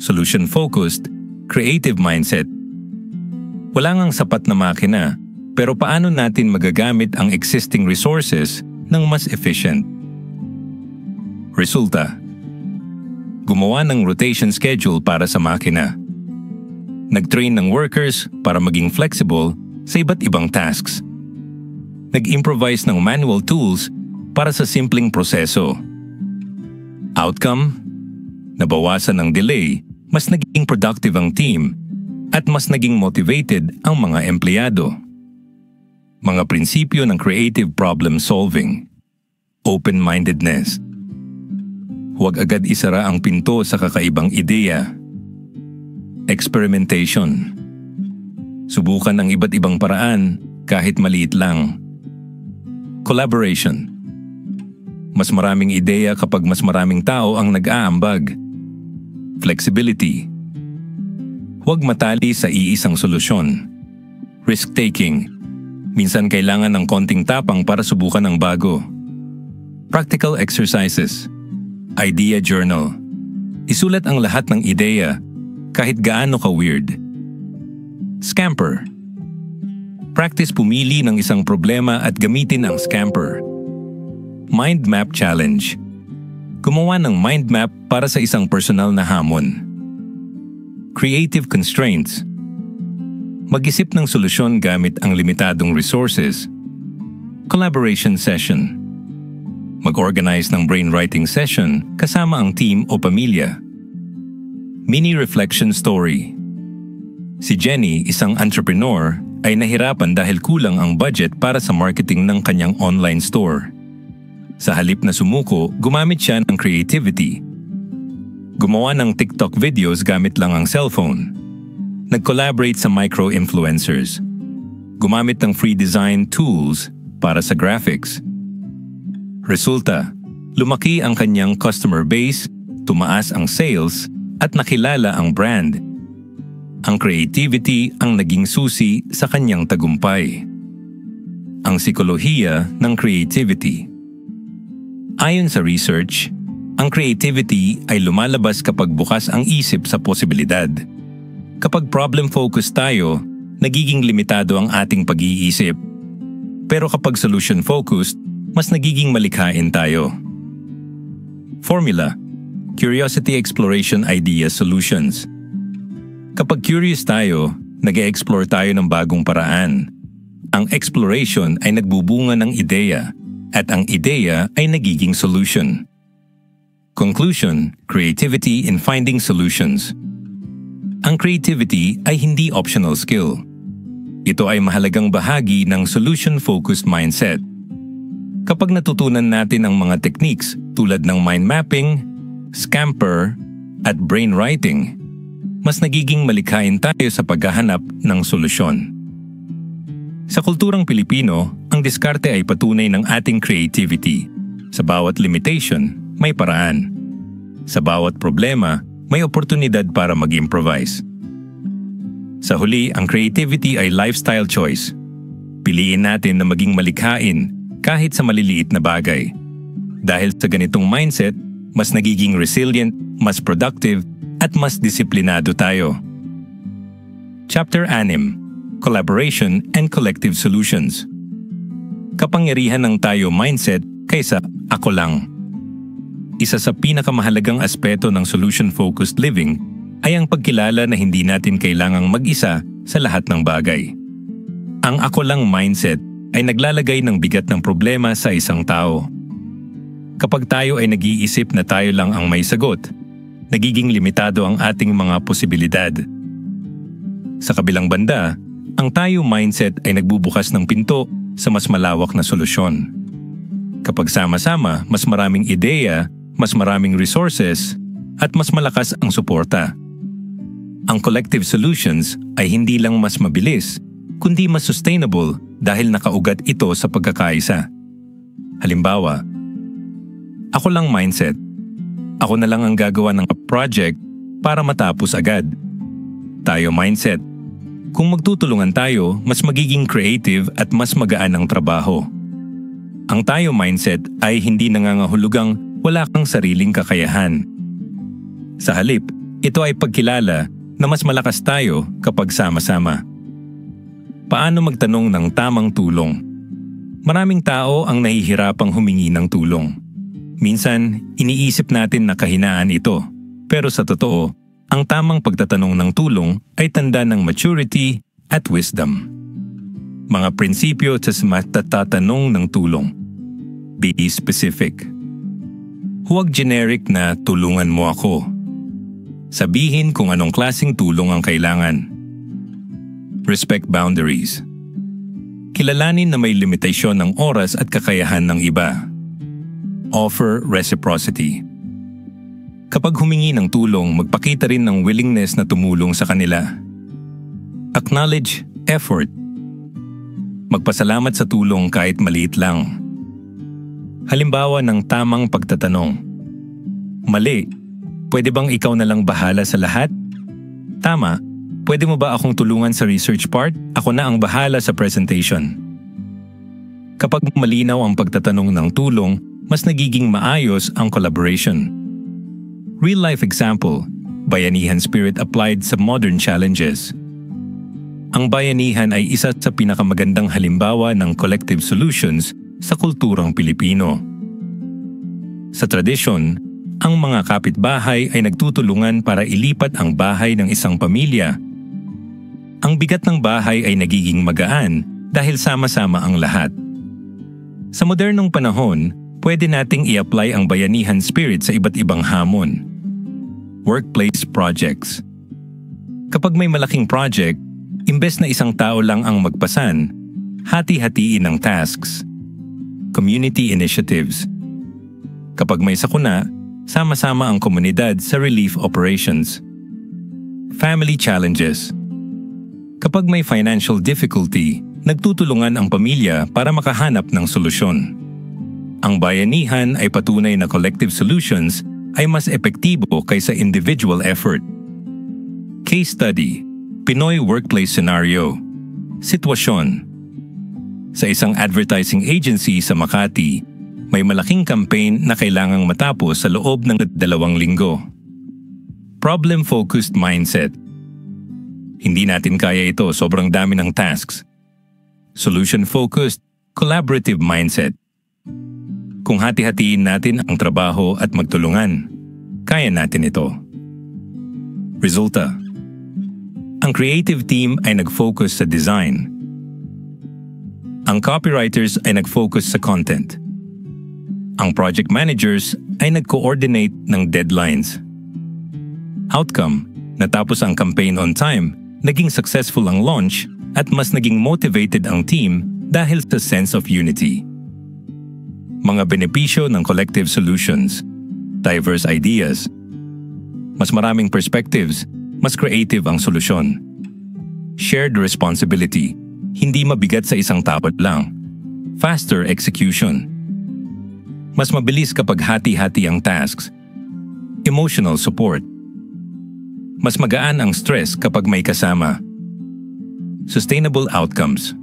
Solution-focused, creative mindset. Wala ngang sapat na makina, pero paano natin magagamit ang existing resources ng mas efficient? Resulta. Gumawa ng rotation schedule para sa makina. Nag-train ng workers para maging flexible sa iba't ibang tasks. Nag-improvise ng manual tools para sa simpleng proseso. Outcome? Nabawasan ang delay, mas naging productive ang team, at mas naging motivated ang mga empleyado. Mga prinsipyo ng creative problem solving. Open-mindedness. Huwag agad isara ang pinto sa kakaibang ideya. Experimentation. Subukan ang iba't ibang paraan kahit maliit lang. Collaboration. Mas maraming ideya kapag mas maraming tao ang nag-aambag. Flexibility. Huwag matali sa iisang solusyon. Risk-taking. Minsan kailangan ng konting tapang para subukan ang bago. Practical exercises. Idea journal. Isulat ang lahat ng ideya, kahit gaano ka-weird. Scamper. Practice pumili ng isang problema at gamitin ang scamper. Mind Map Challenge. Gumawa ng mind map para sa isang personal na hamon. Creative constraints. Mag-isip ng solusyon gamit ang limitadong resources. Collaboration session. Mag-organize ng brainwriting session kasama ang team o pamilya. Mini reflection story. Si Jenny, isang entrepreneur, ay nahirapan dahil kulang ang budget para sa marketing ng kanyang online store. Sa halip na sumuko, gumamit siya ng creativity. Gumawa ng TikTok videos gamit lang ang cellphone. Nag-collaborate sa micro-influencers. Gumamit ng free design tools para sa graphics. Resulta, lumaki ang kanyang customer base, tumaas ang sales, at nakilala ang brand. Ang creativity ang naging susi sa kanyang tagumpay. Ang sikolohiya ng creativity. Ayon sa research, ang creativity ay lumalabas kapag bukas ang isip sa posibilidad. Kapag problem-focused tayo, nagiging limitado ang ating pag-iisip. Pero kapag solution-focused, mas nagiging malikhain tayo. Formula: Curiosity Exploration Idea Solutions. Kapag curious tayo, nag-e-explore tayo ng bagong paraan. Ang exploration ay nagbubunga ng ideya, at ang ideya ay nagiging solution. Conclusion: Creativity in finding solutions. Ang creativity ay hindi optional skill. Ito ay mahalagang bahagi ng solution-focused mindset. Kapag natutunan natin ang mga techniques tulad ng mind mapping, scamper, at brainwriting, mas nagiging malikhain tayo sa paghahanap ng solusyon. Sa kulturang Pilipino, ang diskarte ay patunay ng ating creativity. Sa bawat limitation, may paraan. Sa bawat problema, may oportunidad para mag-improvise. Sa huli, ang creativity ay lifestyle choice. Piliin natin na maging malikhain kahit sa maliliit na bagay. Dahil sa ganitong mindset, mas nagiging resilient, mas productive, at mas disiplinado tayo. Chapter 6. collaboration, and collective solutions. Kapangyarihan ng tayo mindset kaysa ako lang. Isa sa pinakamahalagang aspeto ng solution-focused living ay ang pagkilala na hindi natin kailangang mag-isa sa lahat ng bagay. Ang ako lang mindset ay naglalagay ng bigat ng problema sa isang tao. Kapag tayo ay nag-iisip na tayo lang ang may sagot, nagiging limitado ang ating mga posibilidad. Sa kabilang banda, ang tayo mindset ay nagbubukas ng pinto sa mas malawak na solusyon. Kapag sama-sama, mas maraming ideya, mas maraming resources, at mas malakas ang suporta. Ang collective solutions ay hindi lang mas mabilis, kundi mas sustainable dahil nakaugat ito sa pagkakaisa. Halimbawa, ako lang mindset. Ako na lang ang gagawa ng project para matapos agad. Tayo mindset. Kung magtutulungan tayo, mas magiging creative at mas magaan ang trabaho. Ang tayo mindset ay hindi nangangahulugang wala kang sariling kakayahan. Sa halip, ito ay pagkilala na mas malakas tayo kapag sama-sama. Paano magtanong ng tamang tulong? Maraming tao ang nahihirapang humingi ng tulong. Minsan, iniisip natin na kahinaan ito. Pero sa totoo, ang tamang pagtatanong ng tulong ay tanda ng maturity at wisdom. Mga prinsipyo sa matatatanong ng tulong. Be specific. Huwag generic na tulungan mo ako. Sabihin kung anong klaseng tulong ang kailangan. Respect boundaries. Kilalanin na may limitasyon ng oras at kakayahan ng iba. Offer reciprocity. Kapag humingi ng tulong, magpakita rin ng willingness na tumulong sa kanila. Acknowledge effort. Magpasalamat sa tulong kahit maliit lang. Halimbawa ng tamang pagtatanong. Mali, pwede bang ikaw na lang bahala sa lahat? Tama, pwede mo ba akong tulungan sa research part? Ako na ang bahala sa presentation. Kapag malinaw ang pagtatanong ng tulong, mas nagiging maayos ang collaboration. Real-life example, bayanihan spirit applied sa modern challenges. Ang bayanihan ay isa sa pinakamagandang halimbawa ng collective solutions sa kulturang Pilipino. Sa tradisyon, ang mga kapitbahay ay nagtutulungan para ilipat ang bahay ng isang pamilya. Ang bigat ng bahay ay nagiging magaan dahil sama-sama ang lahat. Sa modernong panahon, pwede nating i-apply ang bayanihan spirit sa iba't ibang hamon. Workplace projects. Kapag may malaking project, imbes na isang tao lang ang magpasan, hati-hatiin ang tasks. Community initiatives. Kapag may sakuna, sama-sama ang komunidad sa relief operations. Family challenges. Kapag may financial difficulty, nagtutulungan ang pamilya para makahanap ng solusyon. Ang bayanihan ay patunay na collective solutions ay mas epektibo kaysa individual effort. Case study, Pinoy workplace scenario. Sitwasyon. Sa isang advertising agency sa Makati, may malaking campaign na kailangang matapos sa loob ng 2 linggo. Problem-focused mindset. Hindi natin kaya ito, sobrang dami ng tasks. Solution-focused, collaborative mindset. Kung hati-hatiin natin ang trabaho at magtulungan, kaya natin ito. Resulta. Ang creative team ay nag-focus sa design. Ang copywriters ay nag-focus sa content. Ang project managers ay nag-coordinate ng deadlines. Outcome, natapos ang campaign on time, naging successful ang launch at mas naging motivated ang team dahil sa sense of unity. Mga benepisyo ng collective solutions, diverse ideas, mas maraming perspectives, mas creative ang solusyon. Shared responsibility, hindi mabigat sa isang tao lang. Faster execution. Mas mabilis kapag hati-hati ang tasks. Emotional support. Mas magaan ang stress kapag may kasama. Sustainable outcomes.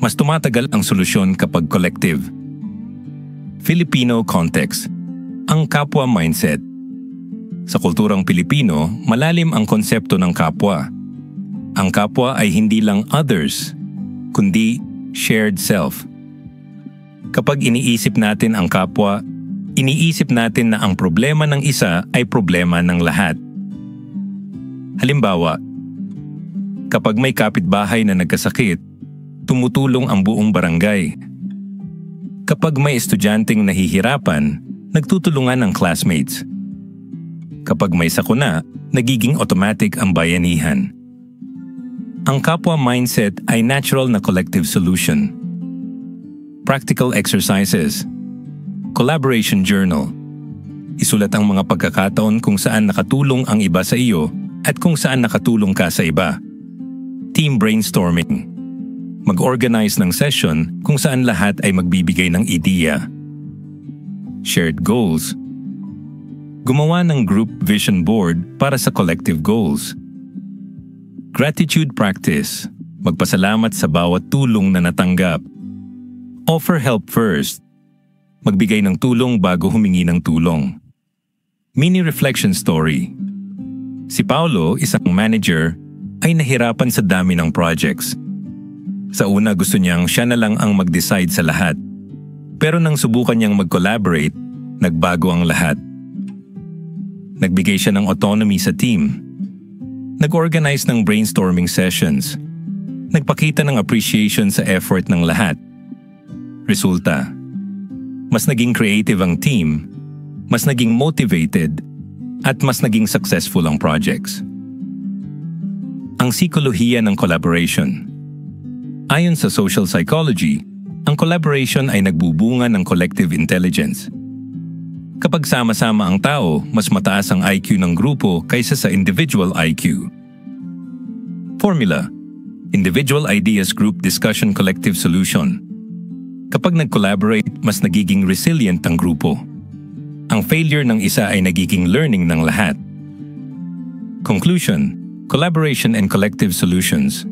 Mas tumatagal ang solusyon kapag collective. Filipino context. Ang kapwa mindset. Sa kulturang Pilipino, malalim ang konsepto ng kapwa. Ang kapwa ay hindi lang others, kundi shared self. Kapag iniisip natin ang kapwa, iniisip natin na ang problema ng isa ay problema ng lahat. Halimbawa, kapag may kapitbahay na nagkasakit, tumutulong ang buong barangay. Kapag may estudyanteng nahihirapan, nagtutulungan ang classmates. Kapag may sakuna, nagiging automatic ang bayanihan. Ang kapwa mindset ay natural na collective solution. Practical exercises. Collaboration journal. Isulat ang mga pagkakataon kung saan nakatulong ang iba sa iyo at kung saan nakatulong ka sa iba. Team brainstorming. Mag-organize ng session kung saan lahat ay magbibigay ng ideya. Shared goals. Gumawa ng group vision board para sa collective goals. Gratitude practice. Magpasalamat sa bawat tulong na natanggap. Offer help first. Magbigay ng tulong bago humingi ng tulong. Mini reflection story. Si Paulo, isang manager, ay nahirapan sa dami ng projects. Sa una gusto niyang siya na lang ang mag-decide sa lahat. Pero nang subukan niyang mag-collaborate, nagbago ang lahat. Nagbigay siya ng autonomy sa team. Nag-organize ng brainstorming sessions. Nagpakita ng appreciation sa effort ng lahat. Resulta, mas naging creative ang team, mas naging motivated, at mas naging successful ang projects. Ang sikolohiya ng collaboration. Ayon sa social psychology, ang collaboration ay nagbubunga ng collective intelligence. Kapag sama-sama ang tao, mas mataas ang IQ ng grupo kaysa sa individual IQ. Formula: Individual Ideas Group Discussion Collective Solution. Kapag nag-collaborate, mas nagiging resilient ang grupo. Ang failure ng isa ay nagiging learning ng lahat. Conclusion: Collaboration and collective solutions.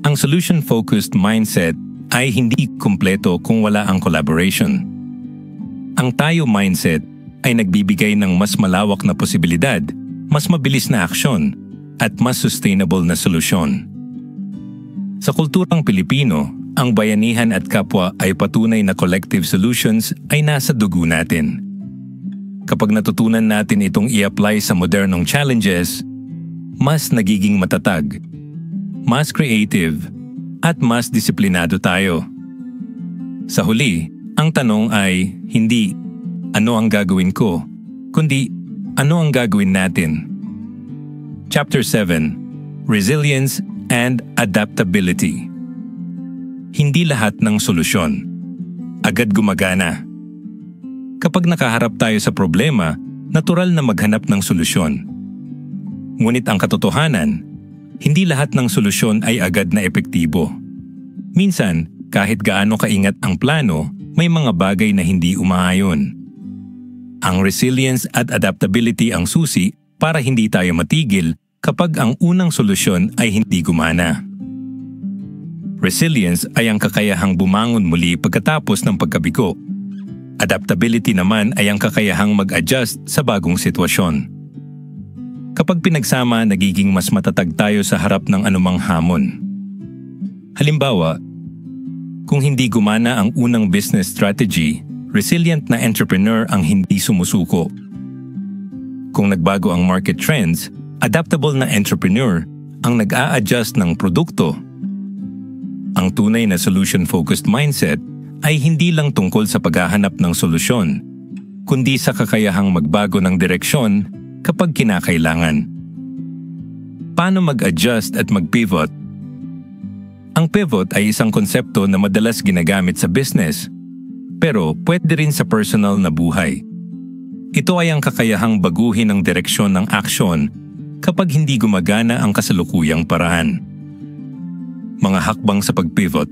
Ang solution-focused mindset ay hindi kumpleto kung wala ang collaboration. Ang tayo mindset ay nagbibigay ng mas malawak na posibilidad, mas mabilis na aksyon, at mas sustainable na solusyon. Sa kulturang Pilipino, ang bayanihan at kapwa ay patunay na collective solutions ay nasa dugo natin. Kapag natutunan natin itong i-apply sa modernong challenges, mas nagiging matatag, mas creative, at mas disiplinado tayo. Sa huli, ang tanong ay hindi ano ang gagawin ko, kundi ano ang gagawin natin. Chapter 7: Resilience and Adaptability. Hindi lahat ng solusyon agad gumagana. Kapag nakaharap tayo sa problema, natural na maghanap ng solusyon. Ngunit ang katotohanan, hindi lahat ng solusyon ay agad na epektibo. Minsan, kahit gaano kaingat ang plano, may mga bagay na hindi umaayon. Ang resilience at adaptability ang susi para hindi tayo matigil kapag ang unang solusyon ay hindi gumana. Resilience ay ang kakayahang bumangon muli pagkatapos ng pagkabigo. Adaptability naman ay ang kakayahang mag-adjust sa bagong sitwasyon. Kapag pinagsama, nagiging mas matatag tayo sa harap ng anumang hamon. Halimbawa, kung hindi gumana ang unang business strategy, resilient na entrepreneur ang hindi sumusuko. Kung nagbago ang market trends, adaptable na entrepreneur ang nag-a-adjust ng produkto. Ang tunay na solution-focused mindset ay hindi lang tungkol sa paghahanap ng solusyon, kundi sa kakayahang magbago ng direksyon kapag kinakailangan. Paano mag-adjust at mag-pivot? Ang pivot ay isang konsepto na madalas ginagamit sa business, pero pwede rin sa personal na buhay. Ito ay ang kakayahang baguhin ang direksyon ng aksyon kapag hindi gumagana ang kasalukuyang paraan. Mga hakbang sa pag-pivot.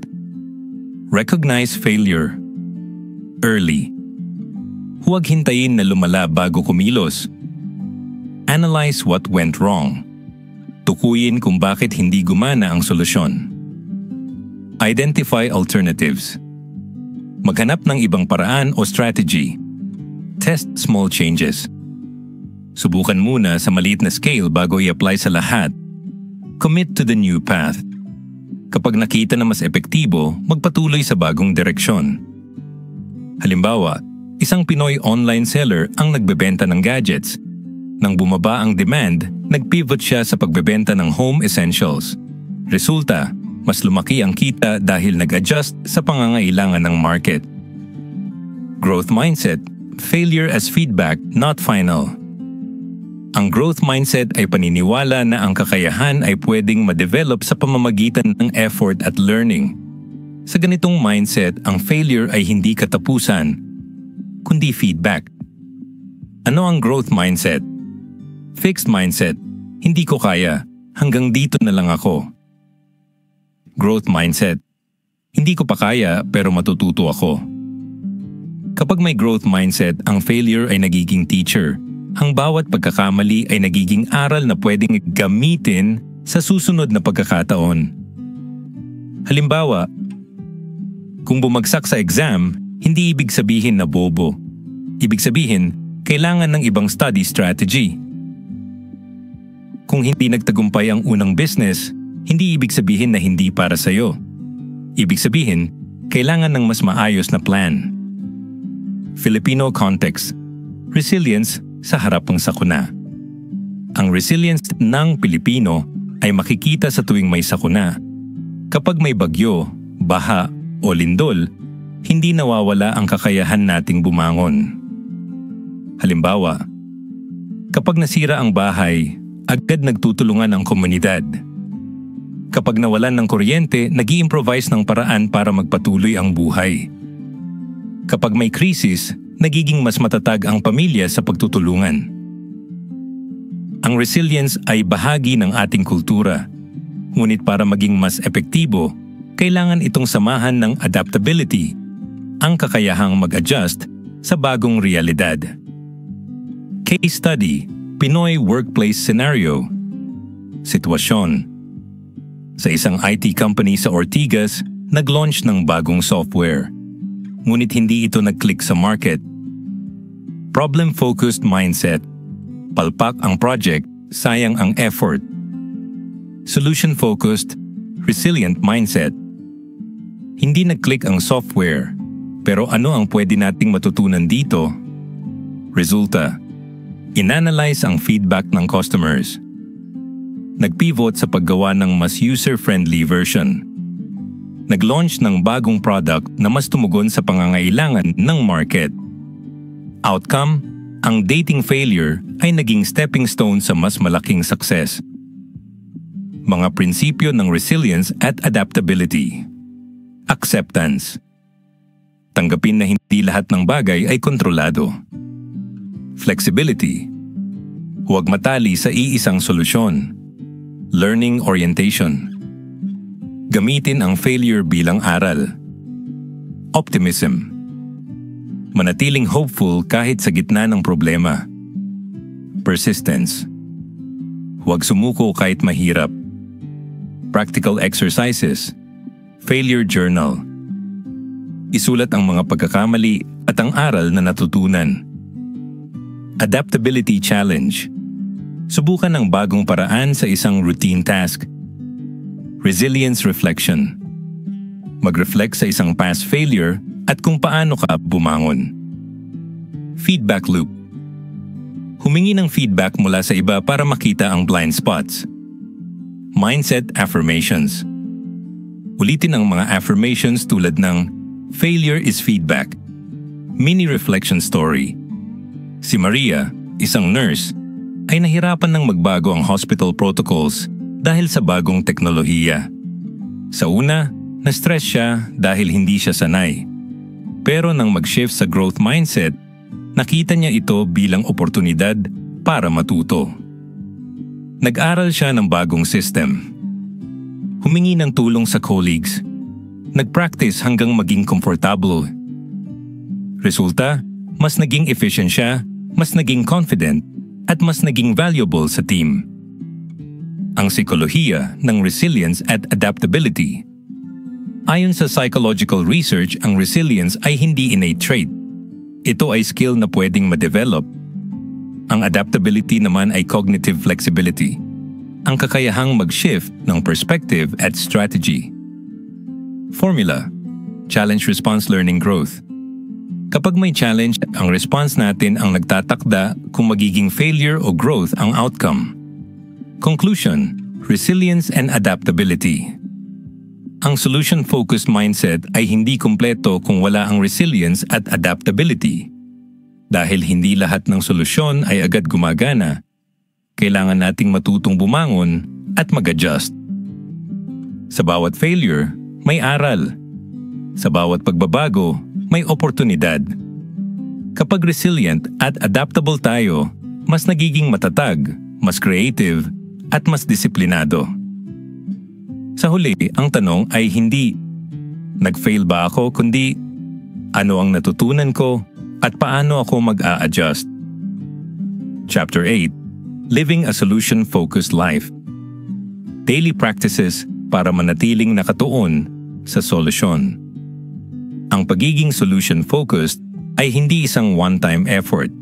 Recognize failure early. Huwag hintayin na lumala bago kumilos. Analyze what went wrong. Tukuyin kung bakit hindi gumana ang solusyon. Identify alternatives. Maghanap ng ibang paraan o strategy. Test small changes. Subukan muna sa maliit na scale bago i-apply sa lahat. Commit to the new path. Kapag nakita na mas epektibo, magpatuloy sa bagong direksyon. Halimbawa, isang Pinoy online seller ang nagbebenta ng gadgets. Nang bumaba ang demand, nag-pivot siya sa pagbebenta ng home essentials. Resulta, mas lumaki ang kita dahil nag-adjust sa pangangailangan ng market. Growth mindset, failure as feedback, not final. Ang growth mindset ay paniniwala na ang kakayahan ay pwedeng ma-develop sa pamamagitan ng effort at learning. Sa ganitong mindset, ang failure ay hindi katapusan, kundi feedback. Ano ang growth mindset? Fixed mindset, hindi ko kaya, hanggang dito na lang ako. Growth mindset, hindi ko pa kaya pero matututo ako. Kapag may growth mindset, ang failure ay nagiging teacher. Ang bawat pagkakamali ay nagiging aral na pwedeng gamitin sa susunod na pagkakataon. Halimbawa, kung bumagsak sa exam, hindi ibig sabihin na bobo. Ibig sabihin, kailangan ng ibang study strategy. Kung hindi nagtagumpay ang unang business, hindi ibig sabihin na hindi para sa'yo. Ibig sabihin, kailangan ng mas maayos na plan. Filipino context. Resilience sa harap ng sakuna. Ang resilience ng Pilipino ay makikita sa tuwing may sakuna. Kapag may bagyo, baha o lindol, hindi nawawala ang kakayahan nating bumangon. Halimbawa, kapag nasira ang bahay, agad nagtutulungan ang komunidad. Kapag nawalan ng kuryente, nag-i-improvise ng paraan para magpatuloy ang buhay. Kapag may krisis, nagiging mas matatag ang pamilya sa pagtutulungan. Ang resilience ay bahagi ng ating kultura, ngunit para maging mas epektibo, kailangan itong samahan ng adaptability, ang kakayahang mag-adjust sa bagong realidad. Case study, Pinoy Workplace Scenario. Sitwasyon. Sa isang IT company sa Ortigas, nag-launch ng bagong software. Ngunit hindi ito nag-click sa market. Problem-focused mindset. Palpak ang project, sayang ang effort. Solution-focused, resilient mindset. Hindi nag-click ang software, pero ano ang pwede nating matutunan dito? Resulta, inanalyze ang feedback ng customers. Nag-pivot sa paggawa ng mas user-friendly version. Nag-launch ng bagong product na mas tumugon sa pangangailangan ng market. Outcome, ang dating failure ay naging stepping stone sa mas malaking success. Mga prinsipyo ng resilience at adaptability. Acceptance. Tanggapin na hindi lahat ng bagay ay kontrolado. Flexibility. Huwag matali sa iisang solusyon. Learning orientation. Gamitin ang failure bilang aral. Optimism. Manatiling hopeful kahit sa gitna ng problema. Persistence. Huwag sumuko kahit mahirap. Practical exercises. Failure journal. Isulat ang mga pagkakamali at ang aral na natutunan. Adaptability challenge. Subukan ang bagong paraan sa isang routine task. Resilience reflection. Mag-reflect sa isang past failure at kung paano ka bumangon. Feedback loop. Humingi ng feedback mula sa iba para makita ang blind spots. Mindset affirmations. Ulitin ang mga affirmations tulad ng failure is feedback. Mini reflection story. Si Maria, isang nurse, ay nahirapan ng magbago ang hospital protocols dahil sa bagong teknolohiya. Sa una, na-stress siya dahil hindi siya sanay. Pero nang mag-shift sa growth mindset, nakita niya ito bilang oportunidad para matuto. Nag-aral siya ng bagong system. Humingi ng tulong sa colleagues. Nag-practice hanggang maging komportable. Resulta, mas naging efficient siya, mas naging confident, at mas naging valuable sa team. Ang psikolohiya ng resilience at adaptability. Ayon sa psychological research, ang resilience ay hindi innate trait. Ito ay skill na pwedeng ma-develop. Ang adaptability naman ay cognitive flexibility. ang kakayahang mag-shift ng perspective at strategy. Formula: Challenge Response Learning Growth. Kapag may challenge, ang response natin ang nagtatakda kung magiging failure o growth ang outcome. Conclusion: Resilience and Adaptability. Ang solution-focused mindset ay hindi kumpleto kung wala ang resilience at adaptability. Dahil hindi lahat ng solusyon ay agad gumagana, kailangan nating matutong bumangon at mag-adjust. Sa bawat failure, may aral. Sa bawat pagbabago, may oportunidad. Kapag resilient at adaptable tayo, mas nagiging matatag, mas creative, at mas disiplinado. Sa huli, ang tanong ay hindi, nag-fail ba ako, kundi, ano ang natutunan ko at paano ako mag-a-adjust? Chapter 8: Living a Solution-Focused Life. Daily Practices para manatiling nakatuon sa solusyon. Ang pagiging solution-focused ay hindi isang one-time effort.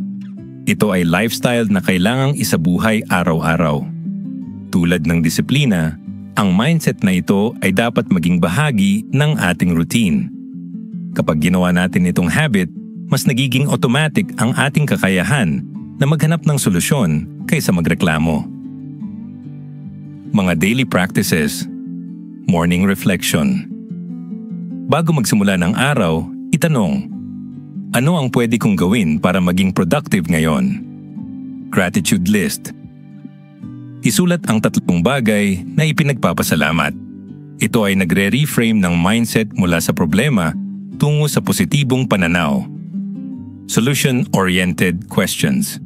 Ito ay lifestyle na kailangang isabuhay araw-araw. Tulad ng disiplina, ang mindset na ito ay dapat maging bahagi ng ating routine. Kapag ginawa natin itong habit, mas nagiging automatic ang ating kakayahan na maghanap ng solusyon kaysa magreklamo. Mga daily practices. Morning reflection. Bago magsimula ng araw, itanong, ano ang pwede kong gawin para maging productive ngayon? Gratitude list. Isulat ang 3 bagay na ipinagpapasalamat. Ito ay nagre-reframe ng mindset mula sa problema tungo sa positibong pananaw. Solution-oriented questions.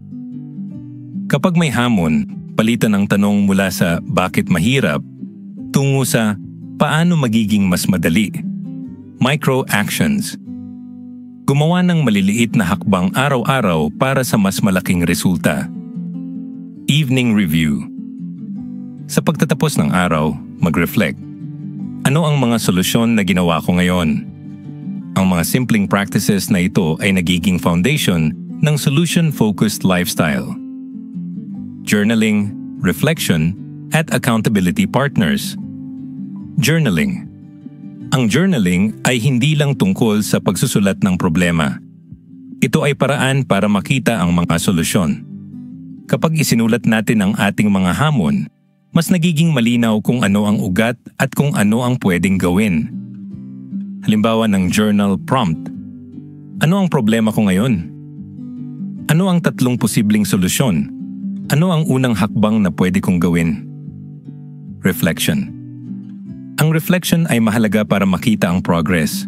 Kapag may hamon, palitan ang tanong mula sa bakit mahirap tungo sa paano magiging mas madali. Micro-actions. Gumawa ng maliliit na hakbang araw-araw para sa mas malaking resulta. Evening review. Sa pagtatapos ng araw, mag-reflect. Ano ang mga solusyon na ginawa ko ngayon? Ang mga simpleng practices na ito ay nagiging foundation ng solution-focused lifestyle. Journaling, reflection, at accountability partners. Journaling. Ang journaling ay hindi lang tungkol sa pagsusulat ng problema. Ito ay paraan para makita ang mga solusyon. Kapag isinulat natin ang ating mga hamon, mas nagiging malinaw kung ano ang ugat at kung ano ang pwedeng gawin. Halimbawa ng journal prompt. Ano ang problema ko ngayon? Ano ang 3 posibleng solusyon? Ano ang unang hakbang na pwede kong gawin? Reflection. Ang reflection ay mahalaga para makita ang progress.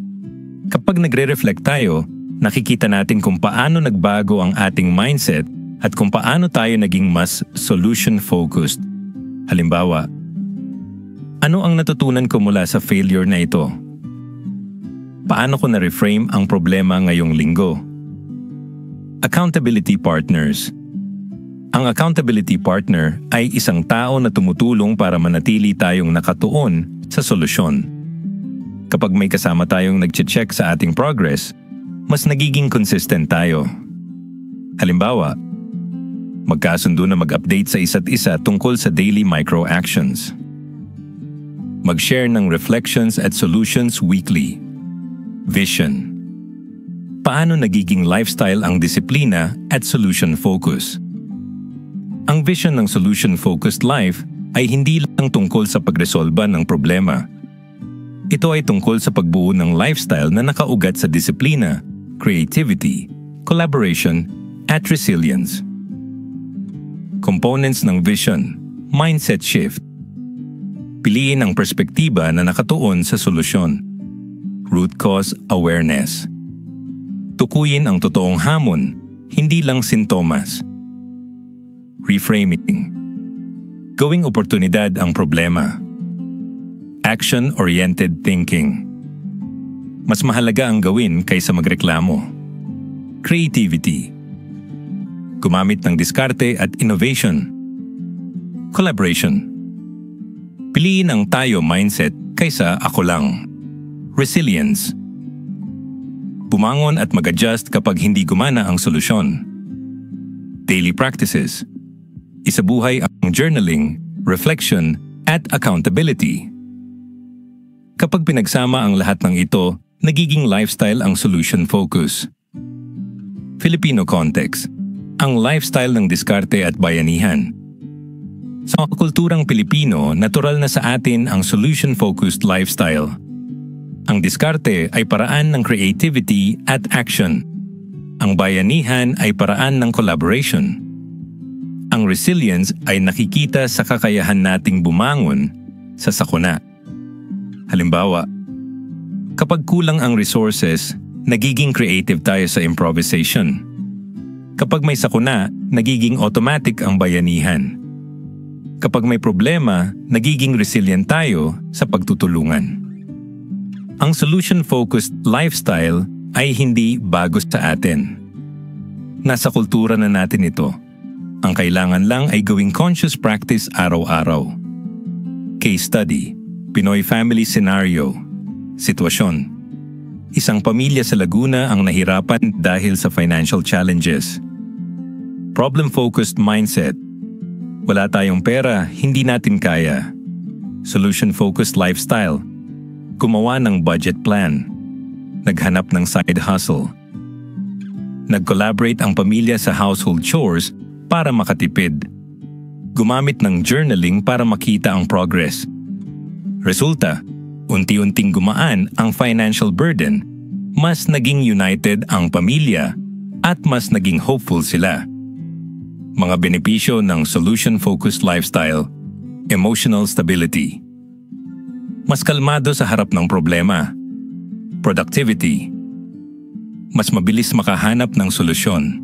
Kapag nagre-reflect tayo, nakikita natin kung paano nagbago ang ating mindset at kung paano tayo naging mas solution-focused. Halimbawa, ano ang natutunan ko mula sa failure na ito? Paano ko na-reframe ang problema ngayong linggo? Accountability partners. Ang accountability partner ay isang tao na tumutulong para manatili tayong nakatuon sa solusyon. Kapag may kasama tayong nag-check sa ating progress, mas nagiging consistent tayo. Halimbawa, magkasundo na mag-update sa isa't isa tungkol sa daily micro-actions. Mag-share ng reflections at solutions weekly. Vision. Paano nagiging lifestyle ang disiplina at solution focus? Ang vision ng solution-focused life ay hindi lang tungkol sa pagresolba ng problema. Ito ay tungkol sa pagbuo ng lifestyle na nakaugat sa disiplina, creativity, collaboration, at resilience. Components ng vision, mindset shift. Piliin ang perspektiba na nakatuon sa solusyon. Root cause awareness. Tukuyin ang totoong hamon, hindi lang sintomas. Reframing. Gawing oportunidad ang problema. Action-oriented thinking. Mas mahalaga ang gawin kaysa magreklamo. Creativity. Gumamit ng diskarte at innovation. Collaboration. Piliin ang tayo mindset kaysa ako lang. Resilience. Bumangon at mag-adjust kapag hindi gumana ang solusyon. Daily practices. Isabuhay ang journaling, reflection, at accountability. Kapag pinagsama ang lahat ng ito, nagiging lifestyle ang solution focus. Filipino context, ang lifestyle ng diskarte at bayanihan. Sa kulturang Pilipino, natural na sa atin ang solution-focused lifestyle. Ang diskarte ay paraan ng creativity at action. Ang bayanihan ay paraan ng collaboration. Ang resilience ay nakikita sa kakayahan nating bumangon sa sakuna. Halimbawa, kapag kulang ang resources, nagiging creative tayo sa improvisation. Kapag may sakuna, nagiging automatic ang bayanihan. Kapag may problema, nagiging resilient tayo sa pagtutulungan. Ang solution-focused lifestyle ay hindi bago sa atin. Nasa kultura na natin ito. Ang kailangan lang ay gawing conscious practice araw-araw. Case study, Pinoy family scenario. Sitwasyon. Isang pamilya sa Laguna ang nahirapan dahil sa financial challenges. Problem-focused mindset. Wala tayong pera, hindi natin kaya. Solution-focused lifestyle. Gumawa ng budget plan. Naghanap ng side hustle. Nag-collaborate ang pamilya sa household chores para makatipid. Gumamit ng journaling para makita ang progress. Resulta, unti-unting gumaan ang financial burden, mas naging united ang pamilya at mas naging hopeful sila. Mga benepisyo ng solution-focused lifestyle, emotional stability. Mas kalmado sa harap ng problema. Productivity. Mas mabilis makahanap ng solusyon.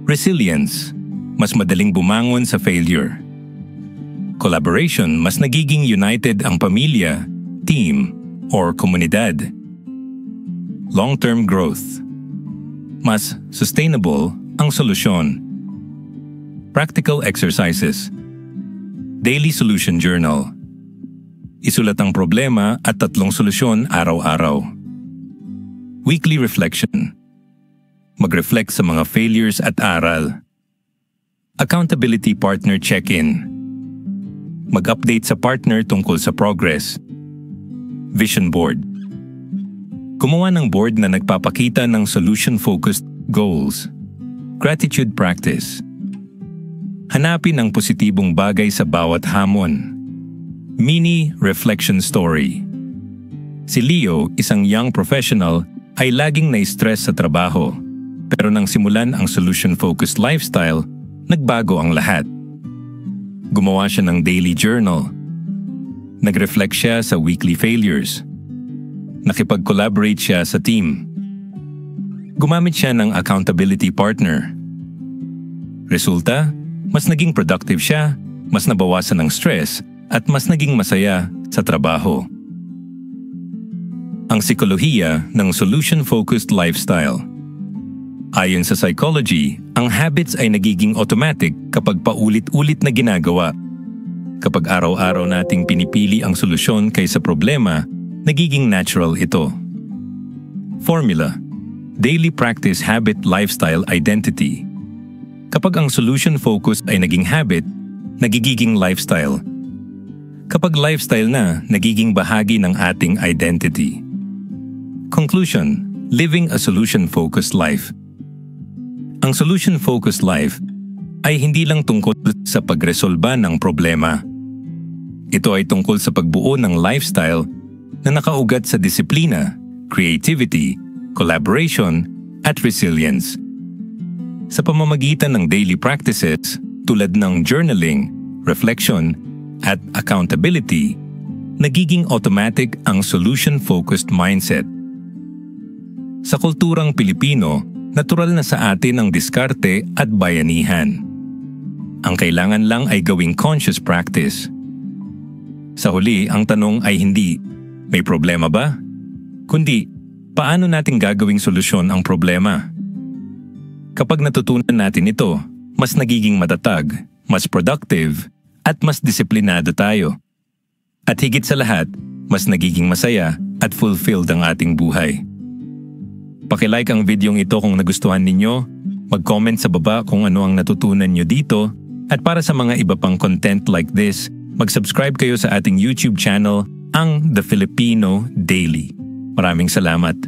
Resilience. Mas madaling bumangon sa failure. Collaboration. Mas nagiging united ang pamilya, team, or komunidad. Long-term growth. Mas sustainable ang solusyon. Practical exercises. Daily Solution Journal. Isulat ang problema at 3 solusyon araw-araw. Weekly Reflection. Mag-reflect sa mga failures at aral. Accountability Partner Check-in. Mag-update sa partner tungkol sa progress. Vision Board. Gumawa ng board na nagpapakita ng solution-focused goals. Gratitude Practice. Hanapin ang positibong bagay sa bawat hamon. Mini Reflection Story. Si Leo, isang young professional, ay laging na-stress sa trabaho. Pero nang simulan ang solution-focused lifestyle, nagbago ang lahat. Gumawa siya ng daily journal. Nag-reflect siya sa weekly failures. Nakipag-collaborate siya sa team. Gumamit siya ng accountability partner. Resulta, mas naging productive siya, mas nabawasan ng stress, at mas naging masaya sa trabaho. Ang sikolohiya ng solution-focused lifestyle. Ayon sa psychology, ang habits ay nagiging automatic kapag paulit-ulit na ginagawa. Kapag araw-araw nating pinipili ang solusyon kaysa problema, nagiging natural ito. Formula: Daily Practice Habit Lifestyle Identity. Kapag ang solution-focused ay naging habit, nagiging lifestyle. Kapag lifestyle na, nagiging bahagi ng ating identity. Conclusion: Living a solution-focused life. Ang solution-focused life ay hindi lang tungkol sa pagresolba ng problema. Ito ay tungkol sa pagbuo ng lifestyle na nakaugat sa disiplina, creativity, collaboration, at resilience. Sa pamamagitan ng daily practices tulad ng journaling, reflection, at accountability, nagiging automatic ang solution-focused mindset. Sa kulturang Pilipino, natural na sa atin ang diskarte at bayanihan. Ang kailangan lang ay gawing conscious practice. Sa huli, ang tanong ay hindi, may problema ba? Kundi, paano natin gagawing solusyon ang problema? Kapag natutunan natin ito, mas nagiging matatag, mas productive, at mas disiplinado tayo. At higit sa lahat, mas nagiging masaya at fulfilled ang ating buhay. Paki-like ang videong ito kung nagustuhan ninyo, mag-comment sa baba kung ano ang natutunan nyo dito, At para sa mga iba pang content like this, mag-subscribe kayo sa ating YouTube channel, ang The Filipino Daily. Maraming salamat.